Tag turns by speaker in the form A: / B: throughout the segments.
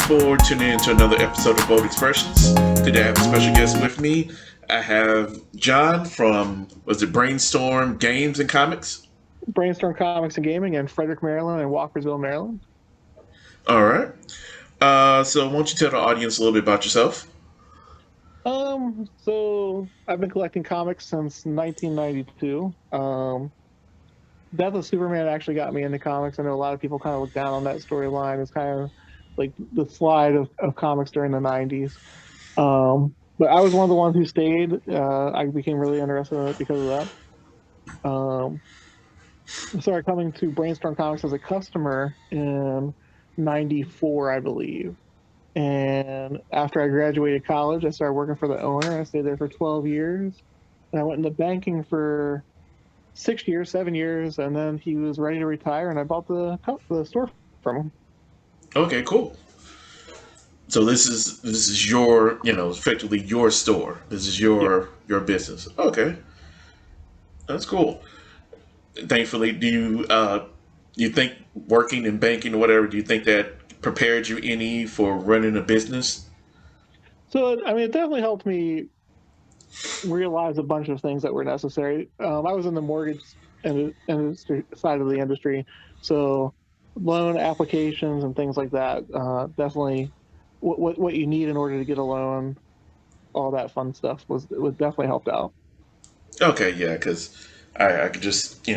A: for tuning in to another episode of Bold Expressions. Today I have a special guest with me. I have John from, was it Brainstorm Games and Comics?
B: Brainstorm Comics and Gaming in Frederick, Maryland and Walkersville, Maryland.
A: All right. So why don't you tell the audience a little bit about yourself?
B: So I've been collecting comics since 1992. Death of Superman actually got me into comics. I know a lot of people kind of look down on that storyline. It's kind of like the slide of comics during the 90s. But I was one of the ones who stayed. I became really interested in it because of that. I started coming to Brainstorm Comics as a customer in 94, I believe. And after I graduated college, I started working for the owner. I stayed there for 12 years. And I went into banking for 6 years, 7 years, and then he was ready to retire, and I bought the store from him.
A: Okay, cool. So this is your, effectively your store. This is
B: Yeah.
A: your business. Okay. That's cool. Thankfully, do you think working in banking or whatever, do you think that prepared you any for running a business?
B: So, I mean, it definitely helped me realize a bunch of things that were necessary. I was in the mortgage industry side of the industry, so loan applications and things like that, definitely what you need in order to get a loan, all that fun stuff was definitely helped out.
A: Okay, yeah, because I could just,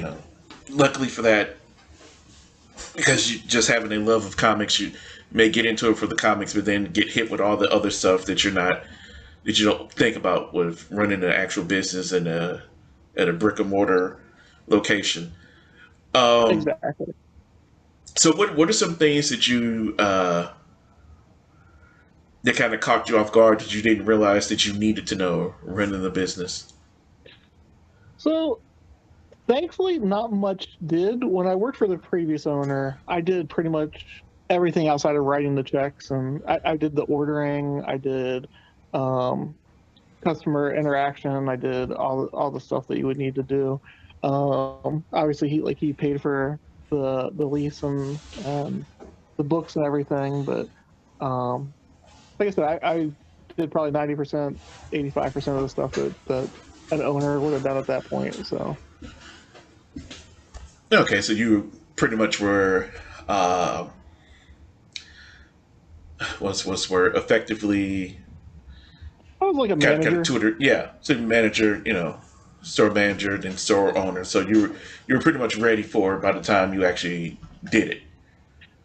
A: luckily for that, because you just having a love of comics, you may get into it for the comics, but then get hit with all the other stuff that you don't think about with running an actual business in at a brick and mortar location. Um,
B: Exactly.
A: so what are some things that you that kind of caught you off guard that you didn't realize that you needed to know running the business?
B: So thankfully, not much did. When I worked for the previous owner, I did pretty much everything outside of writing the checks, and I did the ordering, I did um, customer interaction, I did all the stuff that you would need to do. Obviously, he paid for the lease and the books and everything, but um, like I said, I did probably 90%, 85% of the stuff that an owner would have done at that point. So.
A: Okay, so you pretty much were uh, was were effectively
B: I was like a
A: kind of
B: manager.
A: tutor, yeah. So manager, store manager, then store owner. So you were pretty much ready for it by the time you actually did it.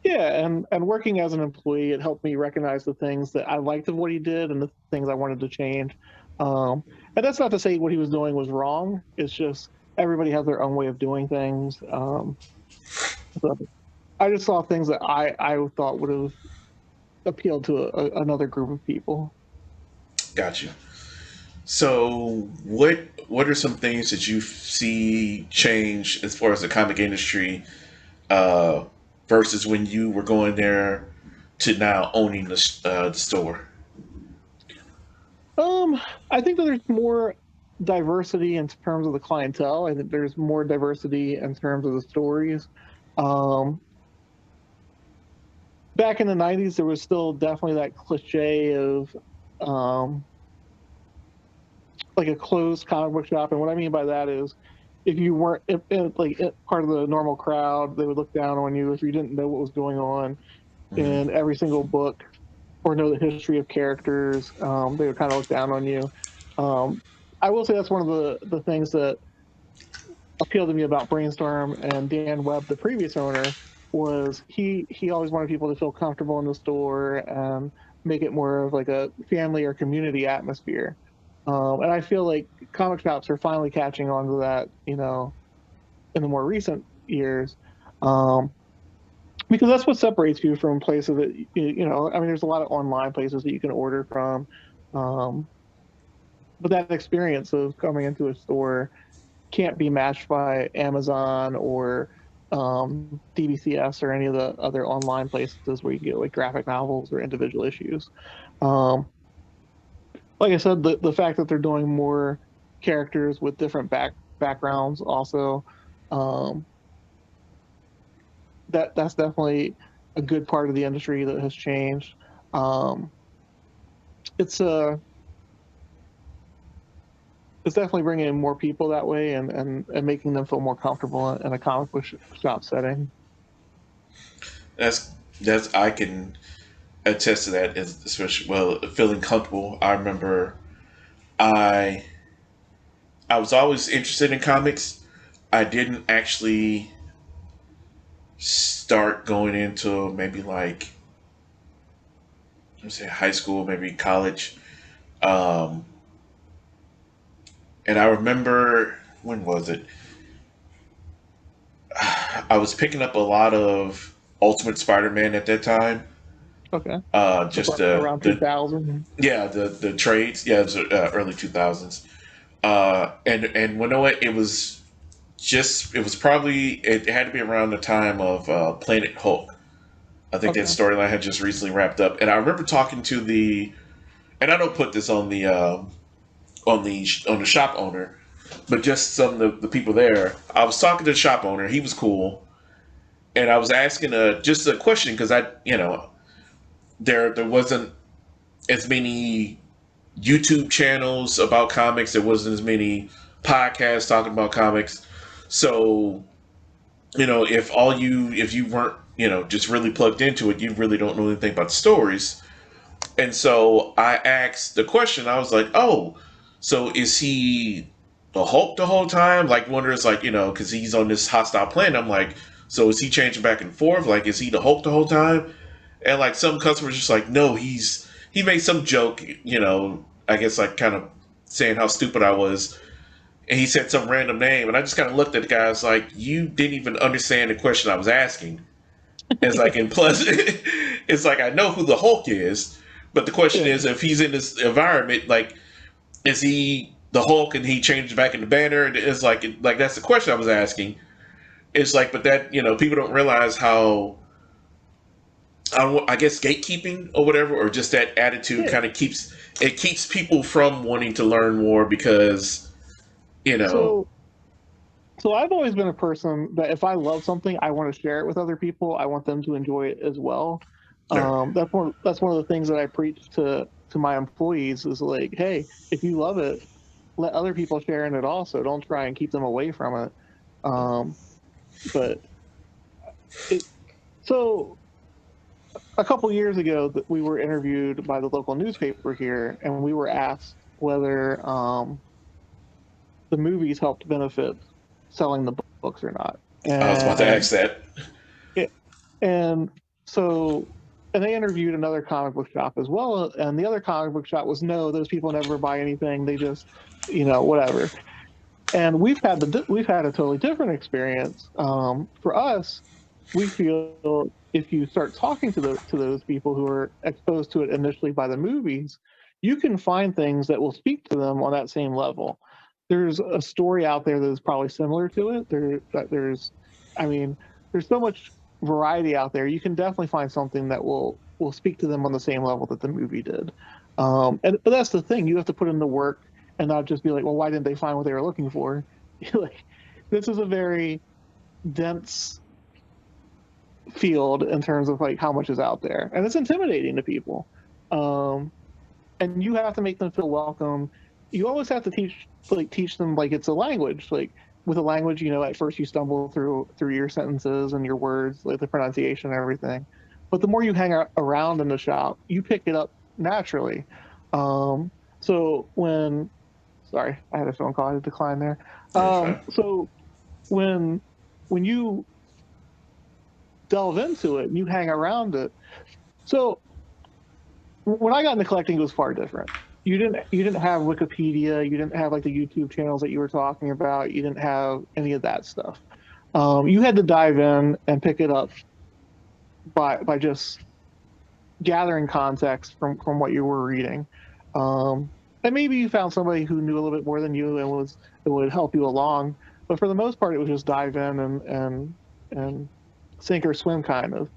B: Yeah, and working as an employee, it helped me recognize the things that I liked of what he did and the things I wanted to change. Um, and that's not to say what he was doing was wrong. It's just everybody has their own way of doing things. So I just saw things that I thought would have appealed to another group of people.
A: Got you. So what are some things that you see change as far as the comic industry uh, versus when you were going there to now owning the store?
B: Um, I think that there's more diversity in terms of the clientele. I think there's more diversity in terms of the stories. Um, Back in the 90s, there was still definitely that cliche of um, like a closed comic book shop. And what I mean by that is if you weren't part of the normal crowd, they would look down on you if you didn't know what was going on
A: Hmm.
B: in every single book or know the history of characters. They would kind of look down on you. Um, I will say that's one of the things that appealed to me about Brainstorm and Dan Webb, the previous owner, was he always wanted people to feel comfortable in the store and make it more of like a family or community atmosphere. And I feel like comic shops are finally catching on to that, in the more recent years, um, because that's what separates you from places that I mean, there's a lot of online places that you can order from, um, but that experience of coming into a store can't be matched by Amazon or DBCS or any of the other online places where you get like graphic novels or individual issues. Um, like I said, the fact that they're doing more characters with different backgrounds also, um, that's definitely a good part of the industry that has changed. Um, it's it's definitely bringing in more people that way, and making them feel more comfortable in a comic book shop setting.
A: That's that's I can attest to that, especially well feeling comfortable. I remember I I was always interested in comics. I didn't actually start going into maybe like let's say high school, maybe college. Um, and I remember when was it? I was picking up a lot of Ultimate Spider-Man at that time.
B: Okay,
A: Just
B: around 2000.
A: yeah the trades, yeah, it was early 2000s. And when I went, it was probably it had to be around the time of Planet Hulk. I think that
B: Okay,
A: storyline had just recently wrapped up, and I remember talking to and I don't put this on the shop owner, but just some of the people there. I was talking to the shop owner. He was cool, and I was asking just a question because there wasn't as many YouTube channels about comics. There wasn't as many podcasts talking about comics. So if you weren't just really plugged into it, you really don't know anything about the stories. And so I asked the question. I was like, oh, so is he the Hulk the whole time? Like, wonders, like, because he's on this hostile planet. I'm like, so is he changing back and forth? Like, is he the Hulk the whole time? And like some customers just like, no, he made some joke, I guess like kind of saying how stupid I was. And he said some random name, and I just kind of looked at the guy. I was like, you didn't even understand the question I was asking. It's like, and plus, it's like I know who the Hulk is, but the question
B: yeah.
A: is, if he's in this environment, like, is he the Hulk and he changed back into Banner? And it's like that's the question I was asking. It's like, but that people don't realize how I guess gatekeeping or whatever, or just that attitude
B: Yeah.
A: kind of keeps people from wanting to learn more because you know.
B: So So I've always been a person that if I love something, I want to share it with other people. I want them to enjoy it as well.
A: Sure.
B: That's one of the things that I preach to my employees is like, hey, if you love it, let other people share in it also. Don't try and keep them away from it. Um, but it, so a couple years ago, that we were interviewed by the local newspaper here, and we were asked whether the movies helped benefit selling the books or not.
A: I was about to
B: And
A: ask that.
B: it, and so and they interviewed another comic book shop as well, and the other comic book shop was no, those people never buy anything. They just, whatever. And we've had a totally different experience. For us, we feel if you start talking to those people who are exposed to it initially by the movies, you can find things that will speak to them on that same level. There's a story out there that is probably similar to it. I mean, there's so much variety out there. You can definitely find something that will speak to them on the same level that the movie did. But that's the thing. You have to put in the work and not just be like, well, why didn't they find what they were looking for? Like, this is a very dense field in terms of like how much is out there, and it's intimidating to people. Um, and you have to make them feel welcome. You always have to teach them like it's a language. Like with a language, at first you stumble through your sentences and your words, like the pronunciation and everything. But the more you hang around in the shop, you pick it up naturally. So when Sorry, I had a phone call. I had to decline there.
A: You're fine.
B: So when you delve into it and you hang around it, so when I got into collecting, it was far different. You didn't have Wikipedia. You didn't have like the YouTube channels that you were talking about. You didn't have any of that stuff. You had to dive in and pick it up by just gathering context from what you were reading. And maybe you found somebody who knew a little bit more than you and it would help you along. But for the most part, it was just dive in and sink or swim kind of.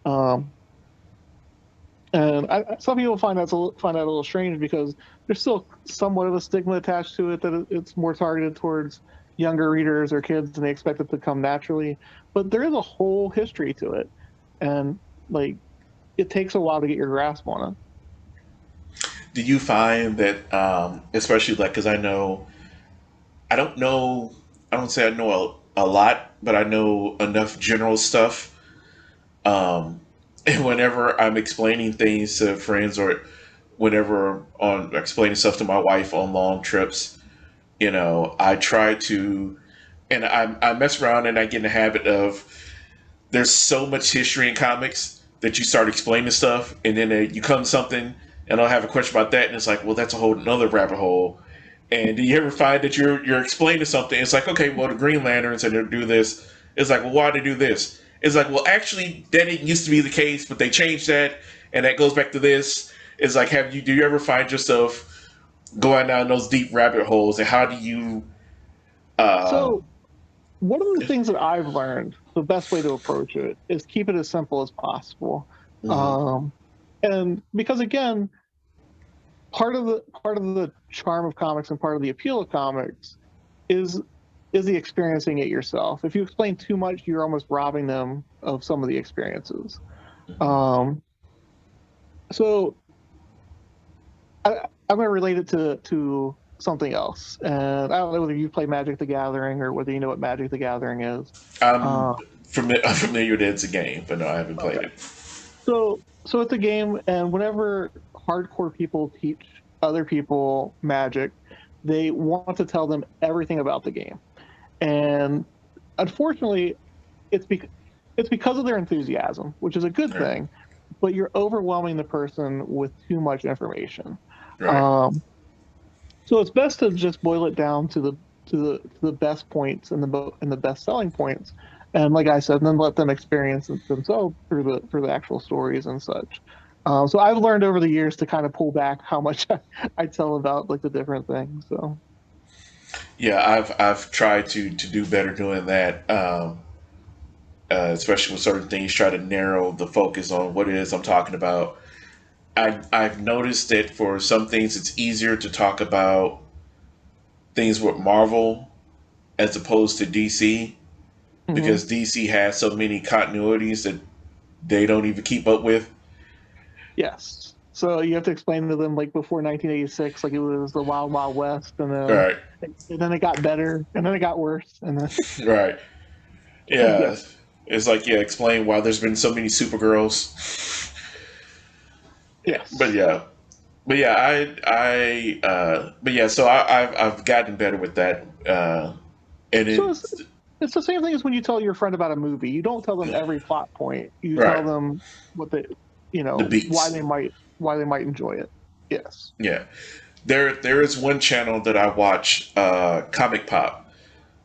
B: Um, some people find that a little strange because there's still somewhat of a stigma attached to it that it's more targeted towards younger readers or kids and they expect it to come naturally. But there is a whole history to it, and like it takes a while to get your grasp on it.
A: Do you find that, especially like, because I know, I don't know, I don't say I know a lot, but I know enough general stuff. And whenever I'm explaining things to friends or whenever on explaining stuff to my wife on long trips, I try to, and I mess around and I get in the habit of, there's so much history in comics that you start explaining stuff, and then you come to something, and I'll have a question about that, and it's like, well, that's a whole another rabbit hole. And do you ever find that you're explaining something? It's like, okay, well, the Green Lanterns and they do this. It's like, well, why do they do this? It's like, well, actually, that didn't used to be the case, but they changed that, and that goes back to this. It's like, do you ever find yourself going down those deep rabbit holes, and how do you? Uh,
B: So one of the things that I've learned, the best way to approach it is keep it as simple as possible.
A: mhm,
B: Um, and because again, part of the charm of comics and part of the appeal of comics is the experiencing it yourself. If you explain too much, you're almost robbing them of some of the experiences. Um, so I'm going to relate it to something else, and I don't know whether you play Magic the Gathering or whether you know what Magic the Gathering is.
A: I'm
B: Uh,
A: I'm familiar that it's a game, but no, I haven't played
B: okay.
A: it.
B: So it's a game, and whenever hardcore people teach other people Magic, they want to tell them everything about the game. And unfortunately, it's because of their enthusiasm, which is a good
A: Right.
B: thing, but you're overwhelming the person with too much information.
A: Right.
B: Um, so it's best to just boil it down to the best points and the best selling points, and like I said, then let them experience it themselves through the actual stories and such. So I've learned over the years to kind of pull back how much I tell about like the different things. So
A: Yeah, I've tried to do better doing that, especially with certain things. Try to narrow the focus on what it is I'm talking about. I've noticed that for some things, it's easier to talk about things with Marvel as opposed to DC,
B: hmm
A: because DC has so many continuities that they don't even keep up with.
B: yes, so you have to explain to them like before 1986, like it was the Wild Wild West,
A: Right.
B: and then it got better, and then it got worse, and then
A: Right. Yeah.
B: yes,
A: It's like, yeah, explain why there's been so many Supergirls. But
B: yes.
A: yeah, but yeah, but yeah, so I've gotten better with that, and
B: So
A: it's
B: it's the same thing as when you tell your friend about a movie. You don't tell them every plot point. You tell
A: right,
B: them what they,
A: the
B: why
A: beats.
B: they might enjoy it. Yes.
A: Yeah, there is one channel that I watch, Comic Pop,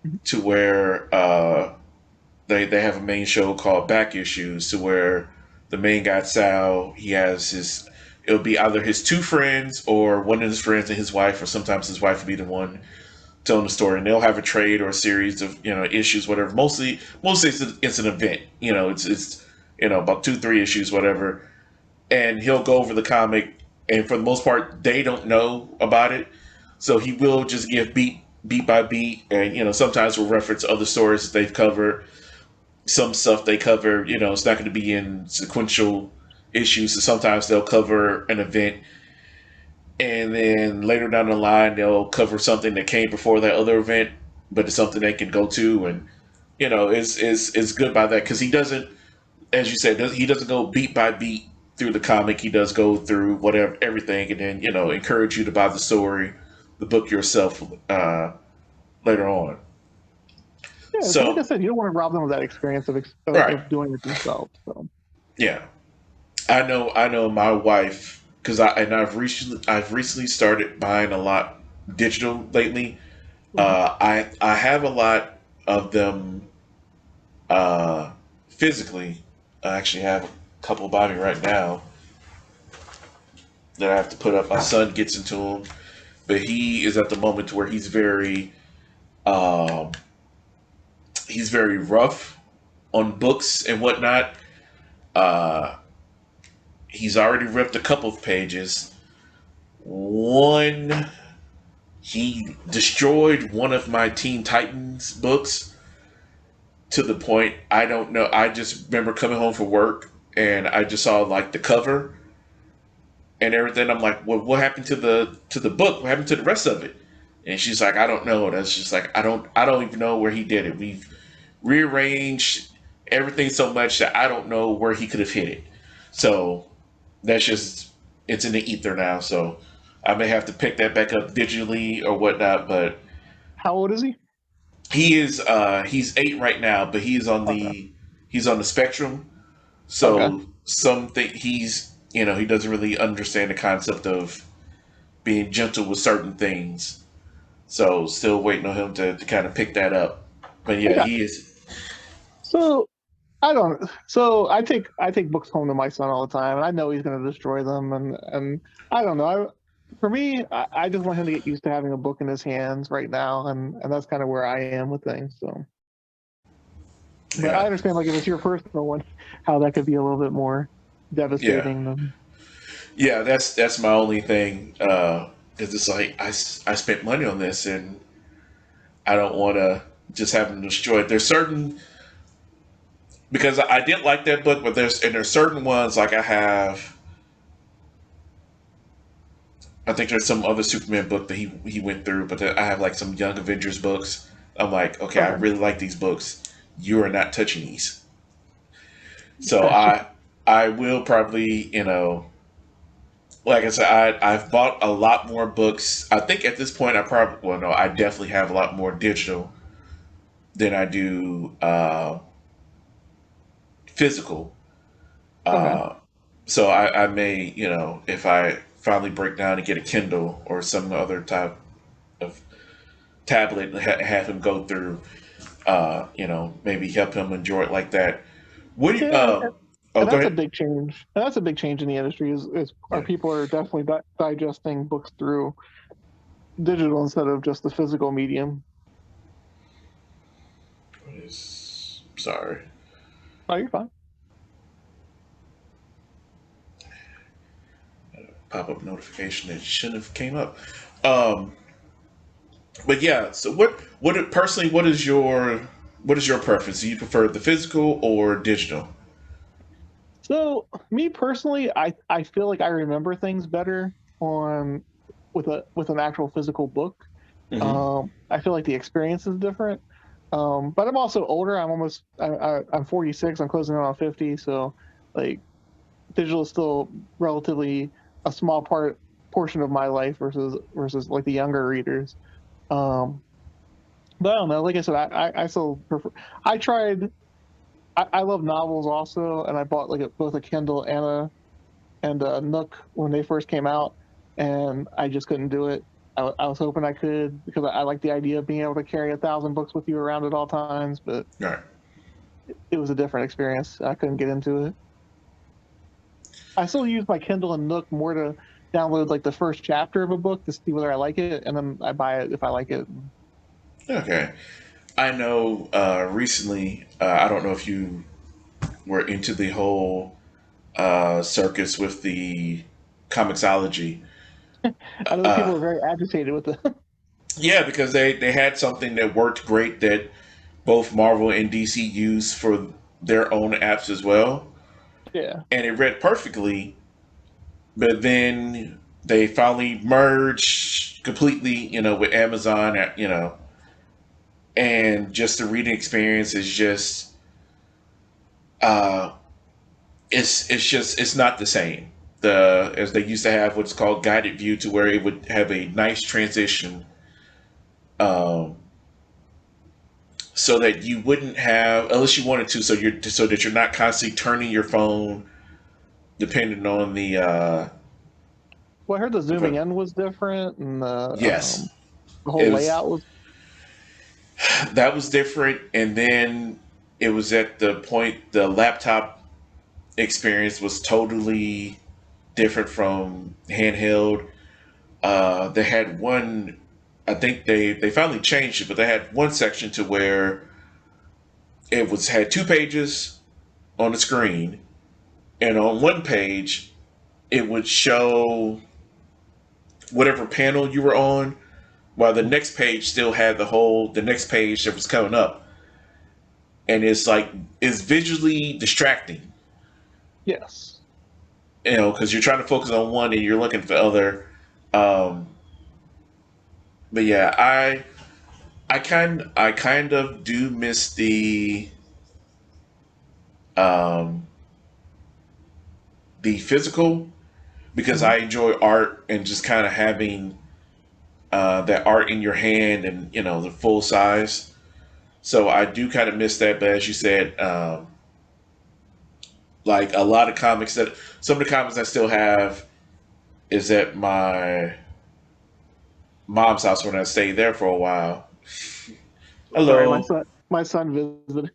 B: Mhm.
A: to where they have a main show called Back Issues, to where the main guy Sal, he has his, it'll be either his two friends or one of his friends and his wife, or sometimes his wife will be the one telling the story, and they'll have a trade or a series of issues, whatever. Mostly it's an event. It's about 2-3 issues, whatever, and he'll go over the comic, and for the most part, they don't know about it, so he will just give beat by beat, and sometimes we'll reference other stories that they've covered. Some stuff they cover, it's not going to be in sequential issues, so sometimes they'll cover an event and then later down the line they'll cover something that came before that other event, but it's something they can go to, and it's good by that, because he doesn't, as you said, he doesn't go beat by beat through the comic. He does go through whatever everything, and then encourage you to buy the story, the book yourself, later on.
B: Yeah. So like I
A: So
B: said, you don't want to rob them of that experience
A: right,
B: of doing it themselves. So
A: yeah, I know my wife, because I've recently started buying a lot digital lately.
B: mhm.
A: I have a lot of them, uh, physically. I actually have a couple by me right now that I have to put up. My son gets into them, but he is at the moment where um, he's very rough on books and whatnot. Uh, he's already ripped a couple of pages. One, he destroyed one of my Teen Titans books to the point, I don't know. I just remember coming home from work and I just saw like the cover and everything. I'm like, well, what happened to the book? What happened to the rest of it? And she's like, I don't know. That's just like I don't even know where he did it. We've rearranged everything so much that I don't know where he could have hit it. So that's just it's in the ether now. So I may have to pick that back up digitally or whatnot. But
B: How old is he?
A: he's 8 right now, but
B: Okay.
A: he's on the spectrum.
B: Okay.
A: So something he's he doesn't really understand the concept of being gentle with certain things. So still waiting on him to kind of pick that up. But yeah,
B: Okay.
A: he is.
B: So I don't. So I take books home to my son all the time, and I know he's going to destroy them. And I don't know. For me, I just want him to get used to having a book in his hands right now, and that's kind of where I am with things. So, but I
A: Yeah,
B: understand, like if it's your personal one, how that could be a little bit more
A: yeah,
B: devastating than.
A: yeah. That's my only thing. Because it's like I spent money on this and I don't want to just have them destroyed. There's certain because I did like that book, but there's certain ones like I have. I think there's some other Superman book that he went through, but I have like some Young Avengers books. I'm like, okay, I
B: Okay,
A: really like these books. You are not touching these. So
B: gotcha.
A: I will probably like I said I've bought a lot more books. I think at this point I probably well no I definitely have a lot more digital than I do physical.
B: Okay,
A: Uh, so I may if I finally break down and get a Kindle or some other type of tablet and have him go through maybe help him enjoy it like that. What do you,
B: yeah,
A: oh,
B: and
A: go
B: that's a
A: ahead.
B: big change. And that's a big change in the industry. Is our
A: Yeah.
B: people are definitely digesting books through digital instead of just the physical medium.
A: Sorry.
B: Oh, you're fine.
A: Pop up notification that shouldn't have came up. Um, but yeah, so personally, what is your preference? Do you prefer the physical or digital?
B: So me personally, I feel like I remember things better on with an actual physical book.
A: Hmm.
B: I feel like the experience is different. But I'm also older. I'm 46. I'm closing in on 50. So like digital is still relatively a small portion of my life versus like the younger readers. Um, but I don't know. Like I said, I still prefer. I tried. I love novels also, and I bought like both a Kindle and a Nook when they first came out, and I just couldn't do it. I was hoping I could because I like the idea of being able to carry 1,000 books with you around at all times, but
A: All right.
B: it was a different experience. I couldn't get into it. I still use my Kindle and Nook more to download like the first chapter of a book to see whether I like it, and then I buy it if I like it.
A: Okay. I know. Recently, I don't know if you were into the whole circus with the comicsology.
B: I know people
A: Uh,
B: are very agitated with it.
A: yeah, because they had something that worked great that both Marvel and DC used for their own apps as well,
B: Yeah,
A: and it read perfectly. But then they finally merged completely, with Amazon, and just the reading experience is just, uh, it's not the same. As they used to have what's called guided view, to where it would have a nice transition, um, so that you wouldn't have, unless you wanted to, so that you're not constantly turning your phone, depending on
B: well, I heard the zooming
A: the
B: in was different, and
A: yes,
B: the
A: it
B: whole
A: was
B: layout was.
A: that was different, and then it was at the point the laptop experience was totally different from handheld. They had one, I think they finally changed it, but they had one section to where it was had 2 pages on the screen, and on one page it would show whatever panel you were on, while the next page still had the next page that was coming up, and it's visually distracting.
B: Yes.
A: Because you're trying to focus on one and you're looking for other. Um, but yeah, I kind of do miss um, the physical because
B: Mhm.
A: I enjoy art and just kind of having that art in your hand and the full size. So I do kind of miss that. But as you said, like a lot of comics that some of the comics I still have is at my mom's house when I stayed there for a while.
B: Sorry,
A: Hello.
B: my son visited.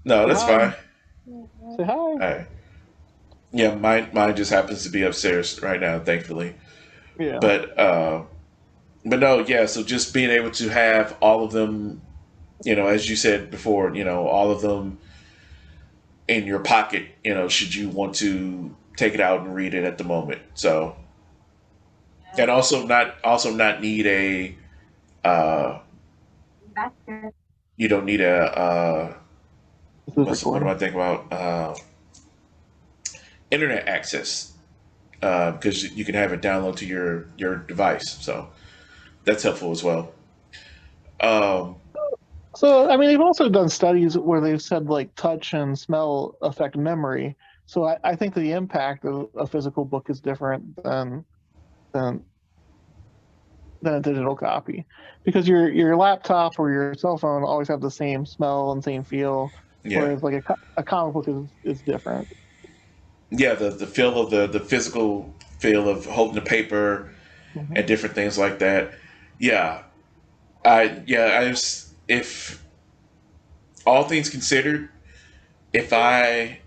A: No,
B: Say
A: that's
B: hi.
A: fine.
B: Say hi.
A: All right. Yeah, mine just happens to be upstairs right now, thankfully.
B: Yeah.
A: But no, yeah. So just being able to have all of them, as you said before, all of them in your pocket, should you want to take it out and read it at the moment. So, and also not need a uh, you don't need a
B: This is
A: what am
B: recording.
A: I thinking about? Internet access because you can have it download to your device. So that's helpful as well. Um,
B: So, I mean, they've also done studies where they've said like touch and smell affect memory. So I think the impact of a physical book is different than than a digital copy, because your laptop or your cell phone always have the same smell and same feel,
A: yeah,
B: whereas like a comic book is different.
A: yeah. The feel of the physical feel of holding the paper
B: Mhm.
A: and different things like that. Yeah, if all things considered, if I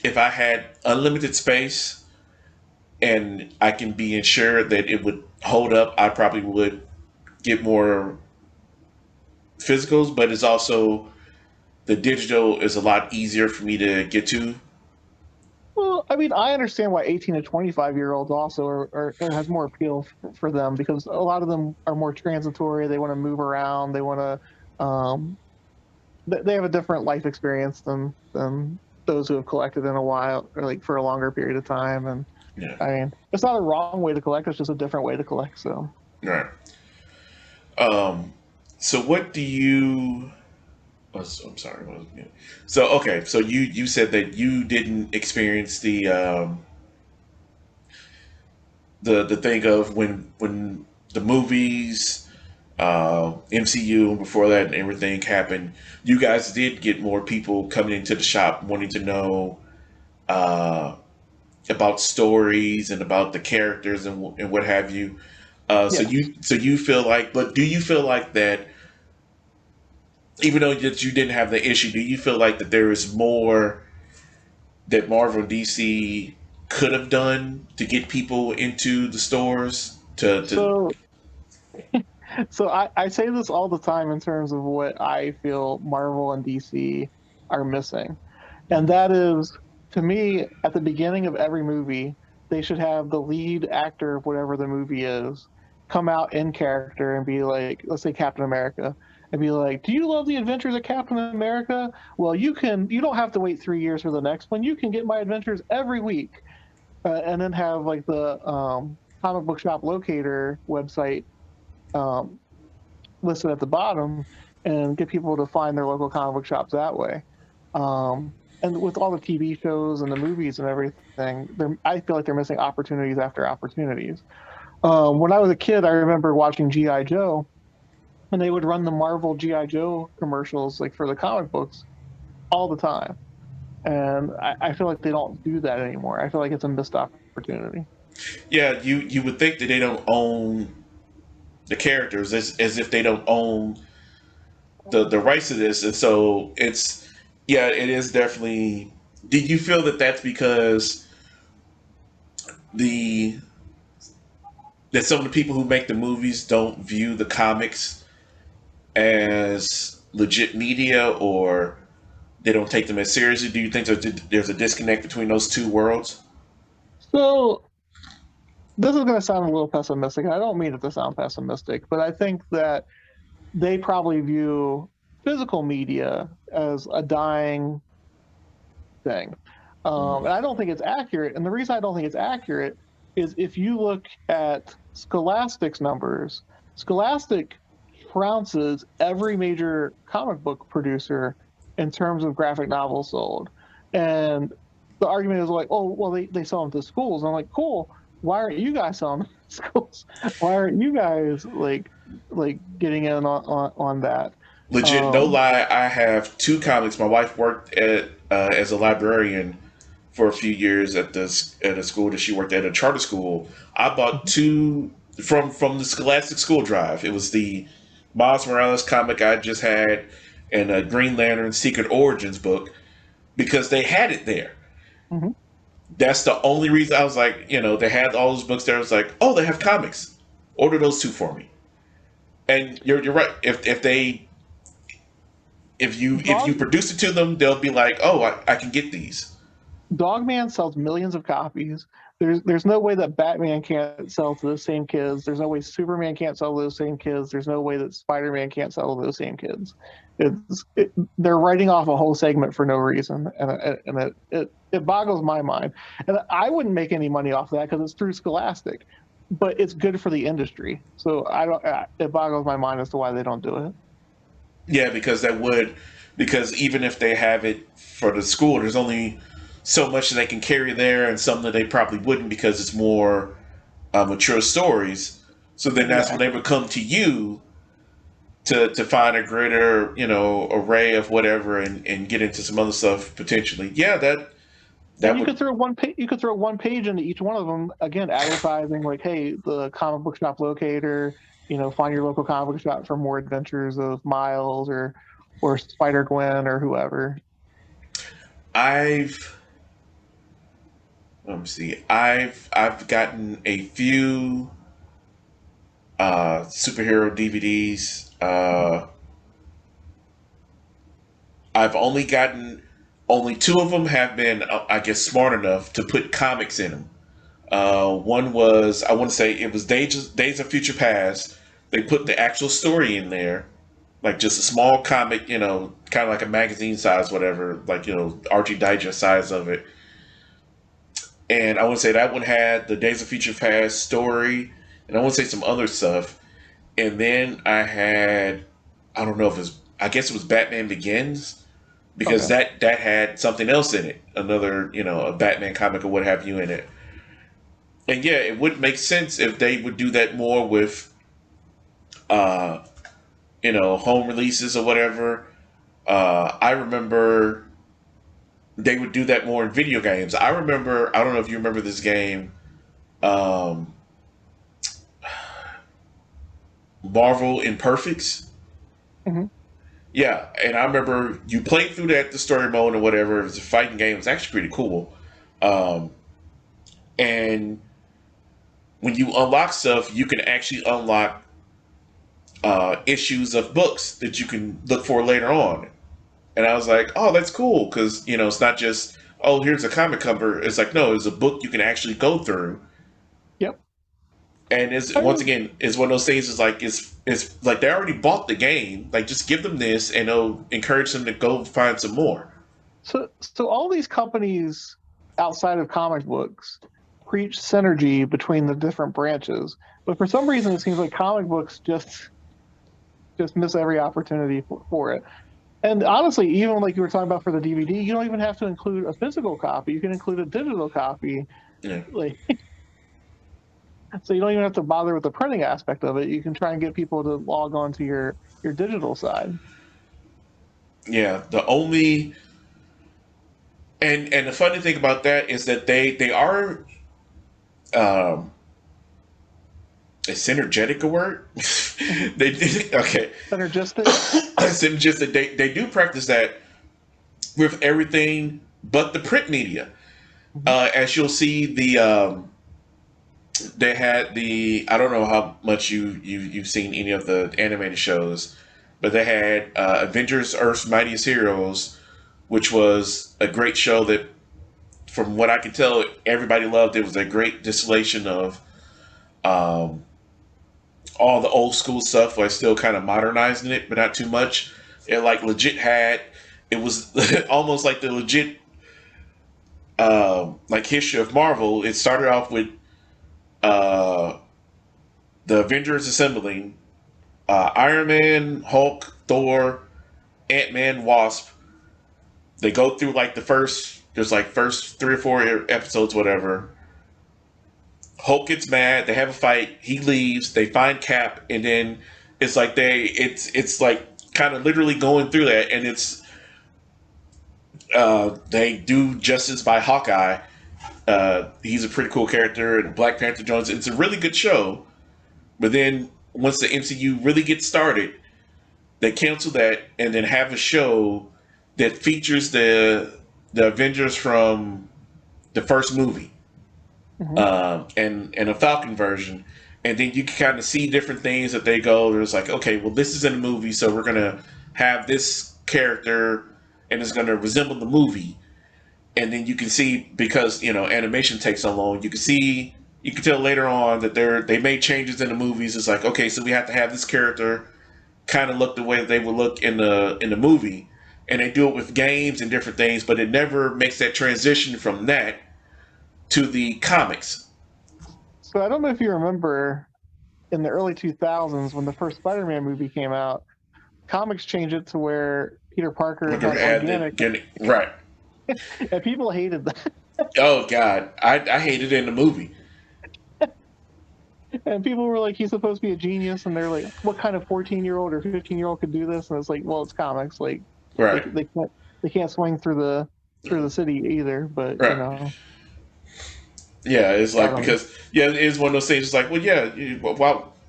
A: if I had unlimited space and I can be ensured that it would hold up, I probably would get more physicals. But it's also the digital is a lot easier for me to get to.
B: Well, I mean, I understand why 18 to 25-year-olds also are has more appeal for them, because a lot of them are more transitory. They want to move around. They want to they have a different life experience than those who have collected in a while, or like for a longer period of time. And
A: Yeah,
B: I mean, it's not a wrong way to collect. It's just a different way to collect. So,
A: right. Um, so what do you? I'm sorry. So okay, so you said that you didn't experience the thing of when the movies, MCU, and before that and everything happened. You guys did get more people coming into the shop wanting to know uh, about stories and about the characters and what have you. So
B: yeah.
A: you feel like, but do you feel like that even though that you didn't have the issue, do you feel like that there is more that Marvel and DC could have done to get people into the stores to
B: So, I say this all the time in terms of what I feel Marvel and DC are missing. And that is, to me, at the beginning of every movie, they should have the lead actor of whatever the movie is come out in character and be like, let's say Captain America, and be like, "Do you love the adventures of Captain America? Well, you don't have to wait 3 years for the next one. You can get my adventures every week." And then have like the comic book shop locator website um, listed at the bottom, and get people to find their local comic book shops that way. And with all the TV shows and the movies and everything, I feel like they're missing opportunities after opportunities. When I was a kid, I remember watching GI Joe, and they would run the Marvel GI Joe commercials like for the comic books all the time, and I feel like they don't do that anymore. I feel like it's a missed opportunity.
A: yeah, you would think that they don't own the characters as if they don't own the rights to this, and so it's yeah, it is definitely. Did you feel that that's because the that some of the people who make the movies don't view the comics as legit media, or they don't take them as seriously? Do you think there's a disconnect between those two worlds?
B: So this is going to sound a little pessimistic. I don't mean it to sound pessimistic, but I think that they probably view physical media as a dying thing. And I don't think it's accurate. And the reason I don't think it's accurate is if you look at Scholastic's numbers, Scholastic trounces every major comic book producer in terms of graphic novels sold. And the argument is like, oh, well, they sell them to schools. And I'm like, cool. Why aren't you guys selling them to schools? Why aren't you guys like getting in on that?
A: Legit, no lie. I have two comics. My wife worked at as a librarian for a few years at a school that she worked at, a charter school. I bought two from the Scholastic School Drive. It was the Miles Morales comic I just had and a Green Lantern Secret Origins book because they had it there.
B: Mm-hmm.
A: That's the only reason I was like, they had all those books there. I was like, oh, they have comics. Order those two for me. And you're right. If you produce it to them, they'll be like, oh, I can get these.
B: Dogman sells millions of copies. There's no way that Batman can't sell to those same kids. There's no way Superman can't sell to those same kids. There's no way that Spider-Man can't sell to those same kids. They're writing off a whole segment for no reason, and it boggles my mind. And I wouldn't make any money off that because it's through Scholastic, but it's good for the industry. So it boggles my mind as to why they don't do it.
A: Yeah, because even if they have it for the school, there's only so much that they can carry there, and some that they probably wouldn't because it's more mature stories. So then that's when they would come to you to find a greater, array of whatever and get into some other stuff potentially. Yeah,
B: you could throw one page into each one of them, again, advertising like, hey, the comic book shop locator, find your local comic book shop for more adventures of Miles or Spider-Gwen or whoever.
A: Let me see. I've gotten a few superhero DVDs. I've only two of them have been, I guess, smart enough to put comics in them. One was, I want to say it was Days of Future Past. They put the actual story in there, like just a small comic, kind of like a magazine size, whatever, like, Archie Digest size of it. And I want to say that one had the Days of Future Past story, and I want to say some other stuff. And then I had, I don't know if it was, I guess it was Batman Begins, because that had something else in it, another, a Batman comic or what have you in it. And yeah, it would make sense if they would do that more with, home releases or whatever. I remember they would do that more in video games. I don't know if you remember this game, Marvel Imperfects.
B: Mm-hmm.
A: Yeah, and I remember you played through that, the story mode or whatever. It was a fighting game. It was actually pretty cool. And when you unlock stuff, you can actually unlock issues of books that you can look for later on. And I was like, oh, that's cool, because, it's not just, oh, here's a comic cover. It's like, no, it's a book you can actually go through.
B: Yep.
A: And once again, it's one of those things, it's like they already bought the game. Like, just give them this, and it'll encourage them to go find some more.
B: So all these companies outside of comic books preach synergy between the different branches. But for some reason, it seems like comic books just miss every opportunity for it. And honestly, even like you were talking about for the DVD, you don't even have to include a physical copy. You can include a digital copy.
A: Yeah.
B: So you don't even have to bother with the printing aspect of it. You can try and get people to log on to your digital side.
A: Yeah, and the funny thing about that is that they are is synergetic a word? They did okay.
B: Synergistic.
A: Synergistic. They do practice that with everything but the print media. As you'll see, they had I don't know how much you've seen any of the animated shows, but they had Avengers: Earth's Mightiest Heroes, which was a great show that, from what I can tell, everybody loved. It was a great distillation of all the old school stuff while still kind of modernizing it, but not too much. It like legit had, it was almost like the legit like history of Marvel, it started off with uh, the Avengers assembling Iron Man, Hulk, Thor, Ant Man, Wasp. They go through like there's like first 3 or 4 episodes, whatever. Hulk gets mad. They have a fight. He leaves. They find Cap, and then it's like it's like kind of literally going through that, and it's they do justice by Hawkeye. He's a pretty cool character, and Black Panther Jones. It's a really good show, but then once the MCU really gets started, they cancel that and then have a show that features the Avengers from the first movie, and a Falcon version, and then you can kind of see different things that they go. There's like, okay, well, this is in a movie, so we're gonna have this character, and it's gonna resemble the movie, and then you can see because animation takes so long. You can tell later on that they made changes in the movies. It's like, okay, so we have to have this character kind of look the way that they would look in the movie, and they do it with games and different things, but it never makes that transition from that to the comics.
B: So I don't know if you remember in the early 2000s when the first Spider-Man movie came out, comics changed it to where Peter Parker had organic,
A: right,
B: and people hated that.
A: Oh God, I hated it in the movie.
B: And people were like, he's supposed to be a genius, and they're like, what kind of 14-year-old or 15-year-old could do this? And it's like, well, it's comics. Like,
A: right,
B: they can't swing through the city either. But
A: right. Yeah, it's like because it is one of those things. It's like, well, yeah,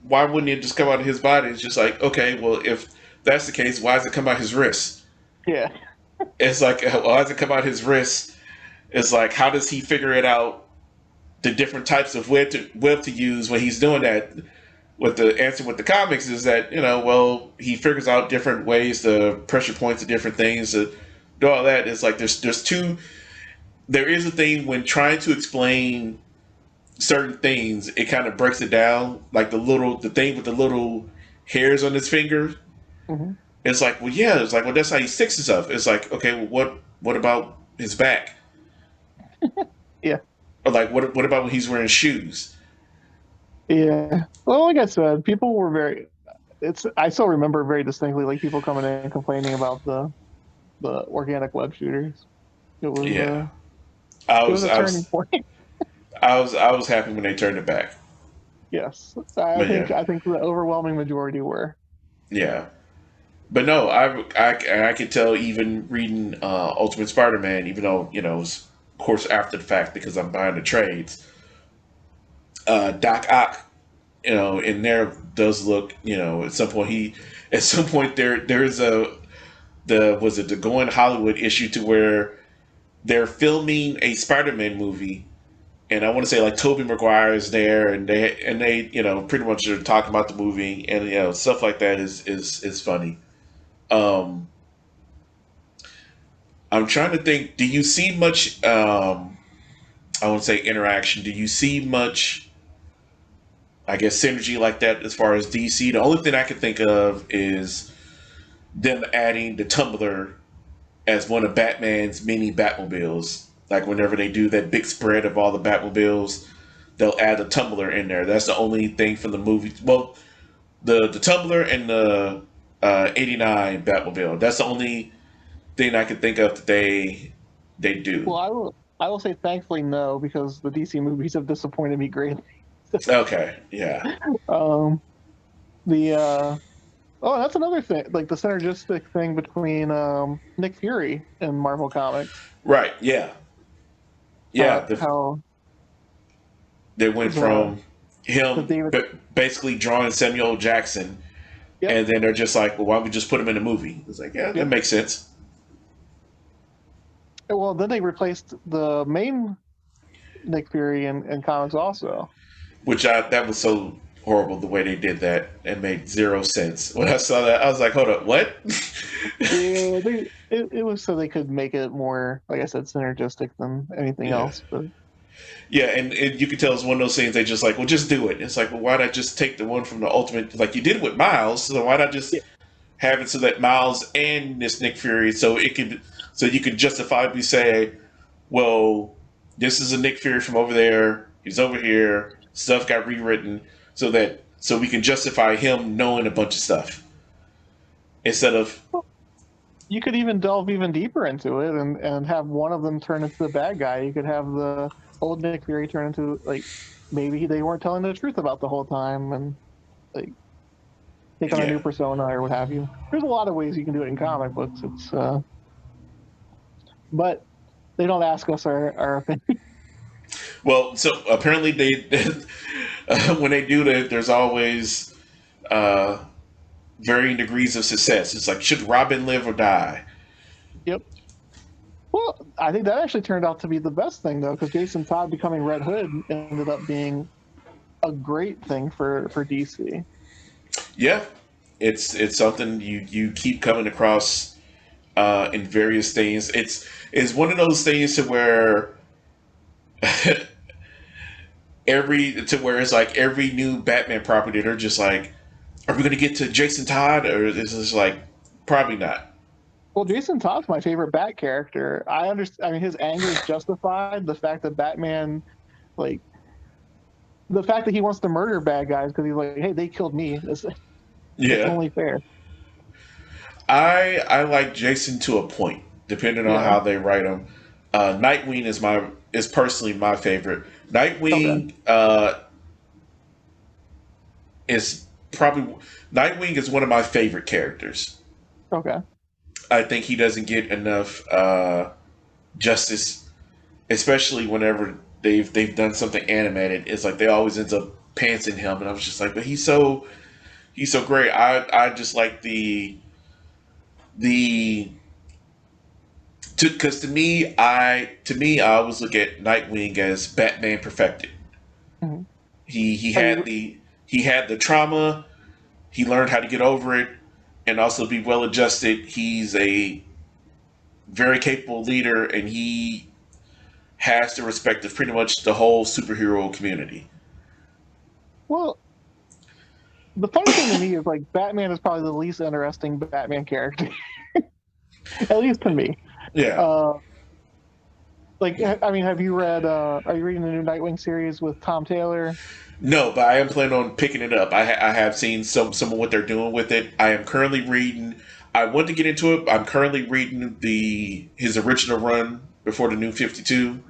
A: why wouldn't it just come out of his body? It's just like, okay, well, if that's the case, why does it come out his wrist?
B: Yeah,
A: it's like, why does it come out his wrist? It's like, how does he figure it out? The different types of web to use when he's doing that. What the answer with the comics is that well, he figures out different ways to pressure points to different things to do all that. It's like there is a thing when trying to explain certain things, it kind of breaks it down. Like the thing with the little hairs on his finger.
B: Mm-hmm.
A: It's like, well, yeah. It's like, well, that's how he sticks stuff. It's like, okay, well, what about his back?
B: Yeah.
A: Or like, what about when he's wearing shoes?
B: Yeah. Well, like I said, people were very. I still remember very distinctly, like people coming in and complaining about the organic web shooters. It was
A: yeah.
B: It was a turning point.
A: I was happy when they turned it back.
B: Yes, I think the overwhelming majority were.
A: Yeah, but no, I could tell even reading Ultimate Spider-Man, even though it was of course after the fact because I'm buying the trades. Doc Ock, in there does look, at some point there is the Going Hollywood issue to where they're filming a Spider-Man movie, and I want to say like Tobey Maguire is there, and they pretty much are talking about the movie, and stuff like that is funny. I'm trying to think. Do you see much? I won't say interaction. Do you see much? I guess synergy like that as far as DC. The only thing I can think of is them adding the Tumbler as one of Batman's mini Batmobiles. Like whenever they do that big spread of all the Batmobiles, they'll add a Tumbler in there. That's the only thing from the movie. Well, the Tumbler and the '89 Batmobile. That's the only thing I can think of that they do.
B: Well, I will say thankfully no, because the DC movies have disappointed me greatly.
A: Okay, yeah.
B: That's another thing, like the synergistic thing between Nick Fury and Marvel Comics.
A: Right. Yeah. Yeah.
B: How
A: they went from him basically drawing Samuel Jackson, and then they're just like, well, why don't we just put him in a movie? It's like, yeah, that makes sense.
B: Well, then they replaced the main Nick Fury in comics also.
A: Which that was so horrible the way they did that. It made zero sense. When I saw that, I was like, hold up, what?
B: Yeah, it was so they could make it more, like I said, synergistic than anything else. But
A: yeah, and you could tell it's one of those things they just like, well, just do it. It's like, well, why not just take the one from the Ultimate, like you did with Miles, so why not just have it so that Miles and this Nick Fury, so you could justifiably say, well, this is a Nick Fury from over there. He's over here. Stuff got rewritten so we can justify him knowing a bunch of stuff instead of
B: You could even delve even deeper into it and have one of them turn into the bad guy. You could have the old Nick Fury turn into, like, maybe they weren't telling the truth about the whole time, and like take on a new persona or what have you. There's a lot of ways you can do it in comic books. It's but they don't ask us our opinion.
A: Well, so apparently they when they do that, there's always varying degrees of success. It's like, should Robin live or die?
B: Yep. Well, I think that actually turned out to be the best thing, though, because Jason Todd becoming Red Hood ended up being a great thing for DC.
A: Yeah, it's something you keep coming across in various things. It's one of those things to where it's like every new Batman property, they're just like, are we going to get to Jason Todd, or is this like probably not?
B: Well, Jason Todd's my favorite Bat character. I understand. I mean, his anger is justified. The fact that Batman, like, the fact that he wants to murder bad guys because he's like, hey, they killed me. It's only fair.
A: I like Jason to a point, depending on how they write him. Nightwing is personally my favorite. Nightwing Nightwing is one of my favorite characters.
B: Okay.
A: I think he doesn't get enough justice, especially whenever they've done something animated. It's like they always ends up pantsing him, and I was just like, but he's so great. I just like because to me I always look at Nightwing as Batman perfected. Mm-hmm. He had the trauma. He learned how to get over it and also be well adjusted. He's a very capable leader, and he has the respect of pretty much the whole superhero community.
B: Well, the funny thing to me is, like, Batman is probably the least interesting Batman character. At least to me.
A: Yeah.
B: Like, I mean, have you read, are you reading the new Nightwing series with Tom Taylor?
A: No, but I am planning on picking it up. I have seen some of what they're doing with it. I am currently reading, I want to get into it. I'm currently reading his original run before the New 52.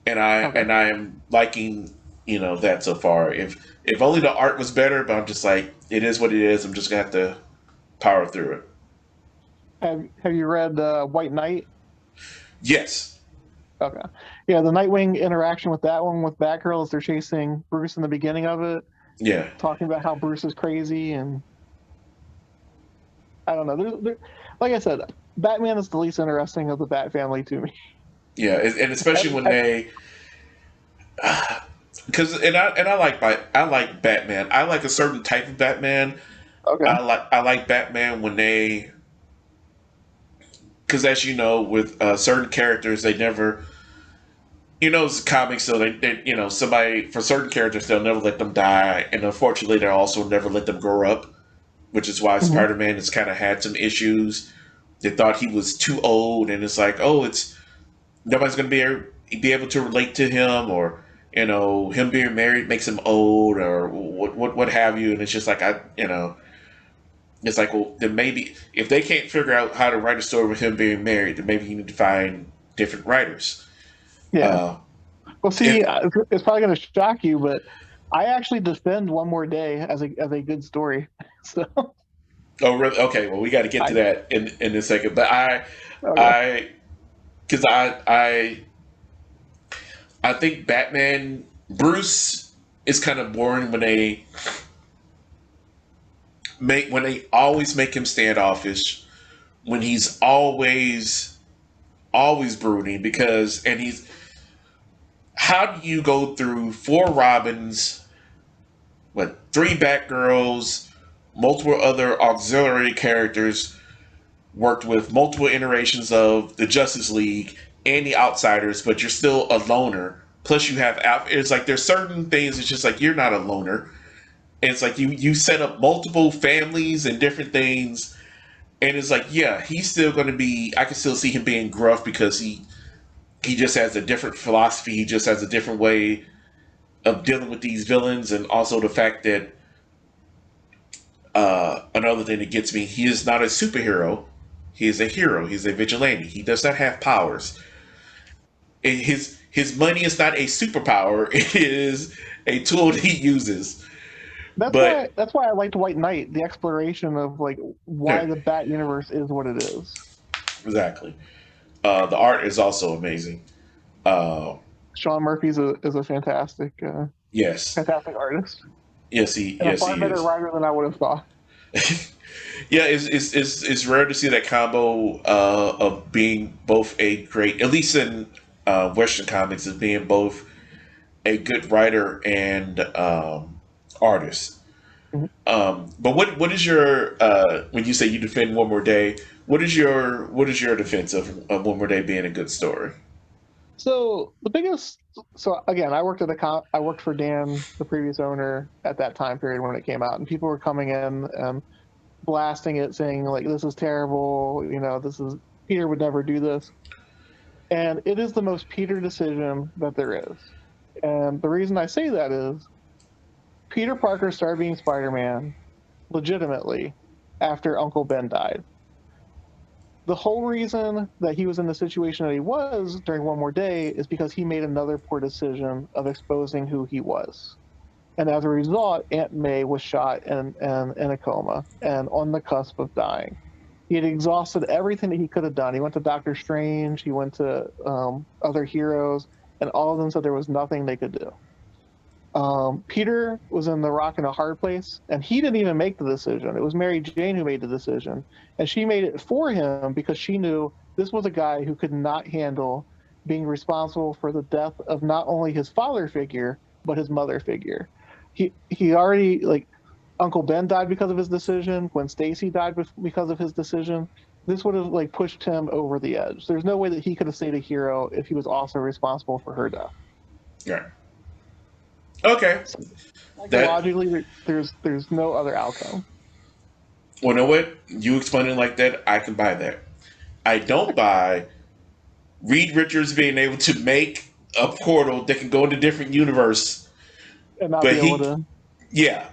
A: And I am liking, that so far. If only the art was better, but I'm just like, it is what it is. I'm just going to have to power through it.
B: Have you read White Knight?
A: Yes.
B: Okay. Yeah, the Nightwing interaction with that one with Batgirl as they're chasing Bruce in the beginning of it.
A: Yeah.
B: Talking about how Bruce is crazy, and I don't know. Like I said, Batman is the least interesting of the Bat family to me.
A: Yeah, and especially when they, because I like Batman. I like a certain type of Batman.
B: Okay.
A: I like Batman when they, because as you know, with certain characters, they never, it's comics, so they somebody, for certain characters, they'll never let them die, and unfortunately, they'll also never let them grow up, which is why Spider-Man has kind of had some issues. They thought he was too old, and it's like, nobody's going to be able to relate to him, or him being married makes him old, or what have you, and it's just like it's like, well, then maybe if they can't figure out how to write a story with him being married, then maybe you need to find different writers.
B: Yeah. Well, see, it's probably going to shock you, but I actually defend One More Day as a good story. So.
A: Oh, really? Okay. Well, we got to get to that in a second. But because I think Batman, Bruce is kind of boring when they always make him standoffish, when he's always brooding, how do you go through 4 Robins, 3 Batgirls, multiple other auxiliary characters, worked with multiple iterations of the Justice League and the Outsiders, but you're still a loner. Plus you have, it's like there's certain things, it's just like you're not a loner. And it's like you set up multiple families and different things, and it's like, yeah, he's still going to be, I can still see him being gruff because he just has a different philosophy. He just has a different way of dealing with these villains, and also the fact that another thing that gets me, he is not a superhero. He is a hero. He's a vigilante. He does not have powers. And his money is not a superpower. It is a tool that he uses. But
B: That's why I liked White Knight, the exploration of like why
A: yeah,
B: the Bat universe is what it is.
A: exactly. The art is also amazing. Uh,
B: Sean Murphy's is a
A: yes,
B: fantastic artist, and a
A: yes
B: far
A: he
B: better
A: is.
B: writer than I would have thought.
A: Yeah, it's rare to see that combo of being both a great, at least in Western comics, as being both a good writer and artist.
B: Mhm.
A: But what is your when you say you defend One More Day? What is your defense of One More Day being a good story?
B: So the biggest, so again, I worked for Dan, the previous owner, at that time period when it came out, and people were coming in and blasting it, saying like, "This is terrible," "This is Peter would never do this," and it is the most Peter decision that there is. And the reason I say that is Peter Parker started being Spider-Man legitimately after Uncle Ben died. The whole reason that he was in the situation that he was during One More Day is because he made another poor decision of exposing who he was. And as a result, Aunt May was shot and in a coma and on the cusp of dying. He had exhausted everything that he could have done. He went to Doctor Strange, he went to other heroes, and all of them said there was nothing they could do. Peter was in the rock and a hard place, and he didn't even make the decision. It was Mary Jane who made the decision, and she made it for him because she knew this was a guy who could not handle being responsible for the death of not only his father figure but his mother figure. He already like Uncle Ben died because of his decision. Gwen Stacy died because of his decision. This would have like pushed him over the edge. There's no way that he could have stayed a hero if he was also responsible for her death.
A: Yeah. Okay. That
B: Psychologically, there's no other outcome.
A: well, know what? You explain it like that, I can buy that. I don't buy Reed Richards being able to make a portal that can go into different universe,
B: And not
A: but
B: be able
A: he,
B: to.
A: yeah,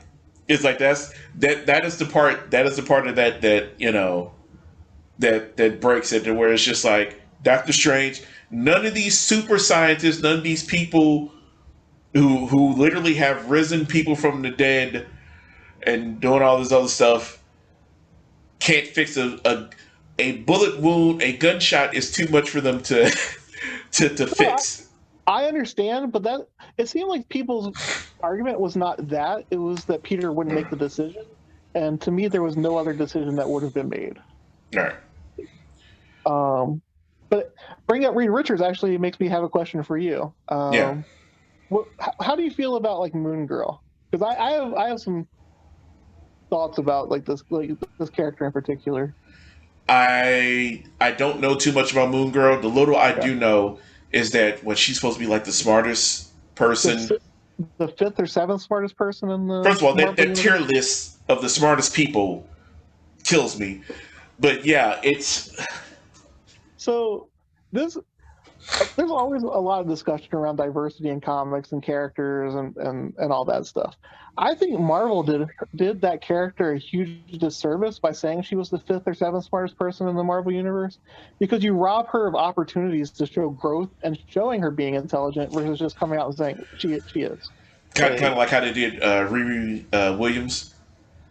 A: it's like that is the part of that that breaks it to where it's just like Doctor Strange. None of these super scientists, none of these people who literally have risen people from the dead and doing all this other stuff can't fix a bullet wound. A gunshot is too much for them to to
B: No,
A: fix.
B: I understand, but that it seemed like people's argument was not that; it was that Peter wouldn't make the decision, and to me, there was no other decision that would have been made.
A: All right.
B: Um, but bringing up Reed Richards actually makes me have a question for you.
A: Yeah.
B: How do you feel about like Moon Girl? Because I have some thoughts about like this character in particular.
A: I don't know too much about Moon Girl. The little I
B: Yeah.
A: do know is that when she's supposed to be like the smartest person.
B: The the fifth or seventh smartest person in the
A: First of all,
B: Marvel
A: that tier
B: universe.
A: list of the smartest people kills me. But yeah, it's
B: So this there's always a lot of discussion around diversity in comics and characters and all that stuff. I think Marvel did that character a huge disservice by saying she was the fifth or seventh smartest person in the Marvel universe, because you rob her of opportunities to show growth and showing her being intelligent versus just coming out and saying she is.
A: kind of
B: Like
A: like how they did Riri Williams.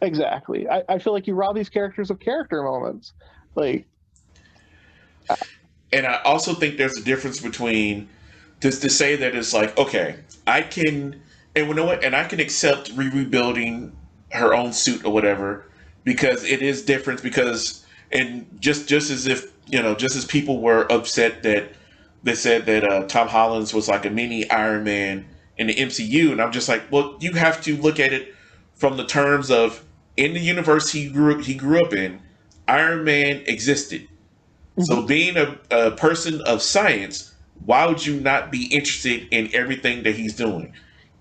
B: exactly. I feel like you rob these characters of character moments. Like
A: And I also think there's a difference between just to say that it's like, okay, I can, and you know what, and I can accept rebuilding her own suit or whatever because it is different. Because, and just as if just as people were upset that they said that Tom Holland's was like a mini Iron Man in the MCU, and I'm just like, well, you have to look at it from the terms of in the universe he grew up in, Iron Man existed. So,
B: mhm.
A: being a person of science, why would you not be interested in everything that he's doing?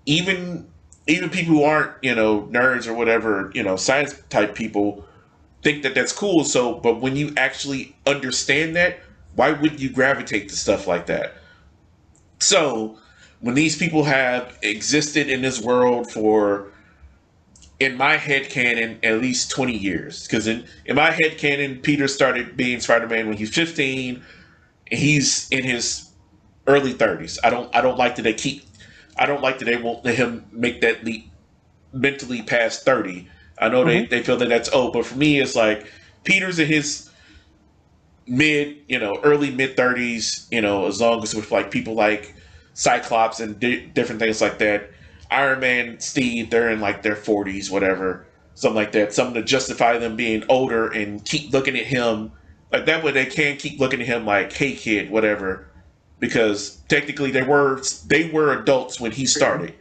A: Even even people who aren't nerds or whatever, science type people think that that's cool. So, but when you actually understand that, why would you gravitate to stuff like that? So when these people have existed in this world for, in my head canon, at least 20 years, because in my head canon, Peter started being Spider-Man when he's 15. He's in his early 30s. I don't like that they keep. I don't like that they won't let him make that leap mentally past 30. I know
B: Hmm.
A: they feel that that's old, but for me, it's like Peter's in his early mid 30s. As long as with like people like Cyclops and different things like that. Iron Man, Steve, they're in like their 40s, whatever, something like that. Something to justify them being older and keep looking at him like that way. They can keep looking at him like, hey kid, whatever, because technically they were adults when he started.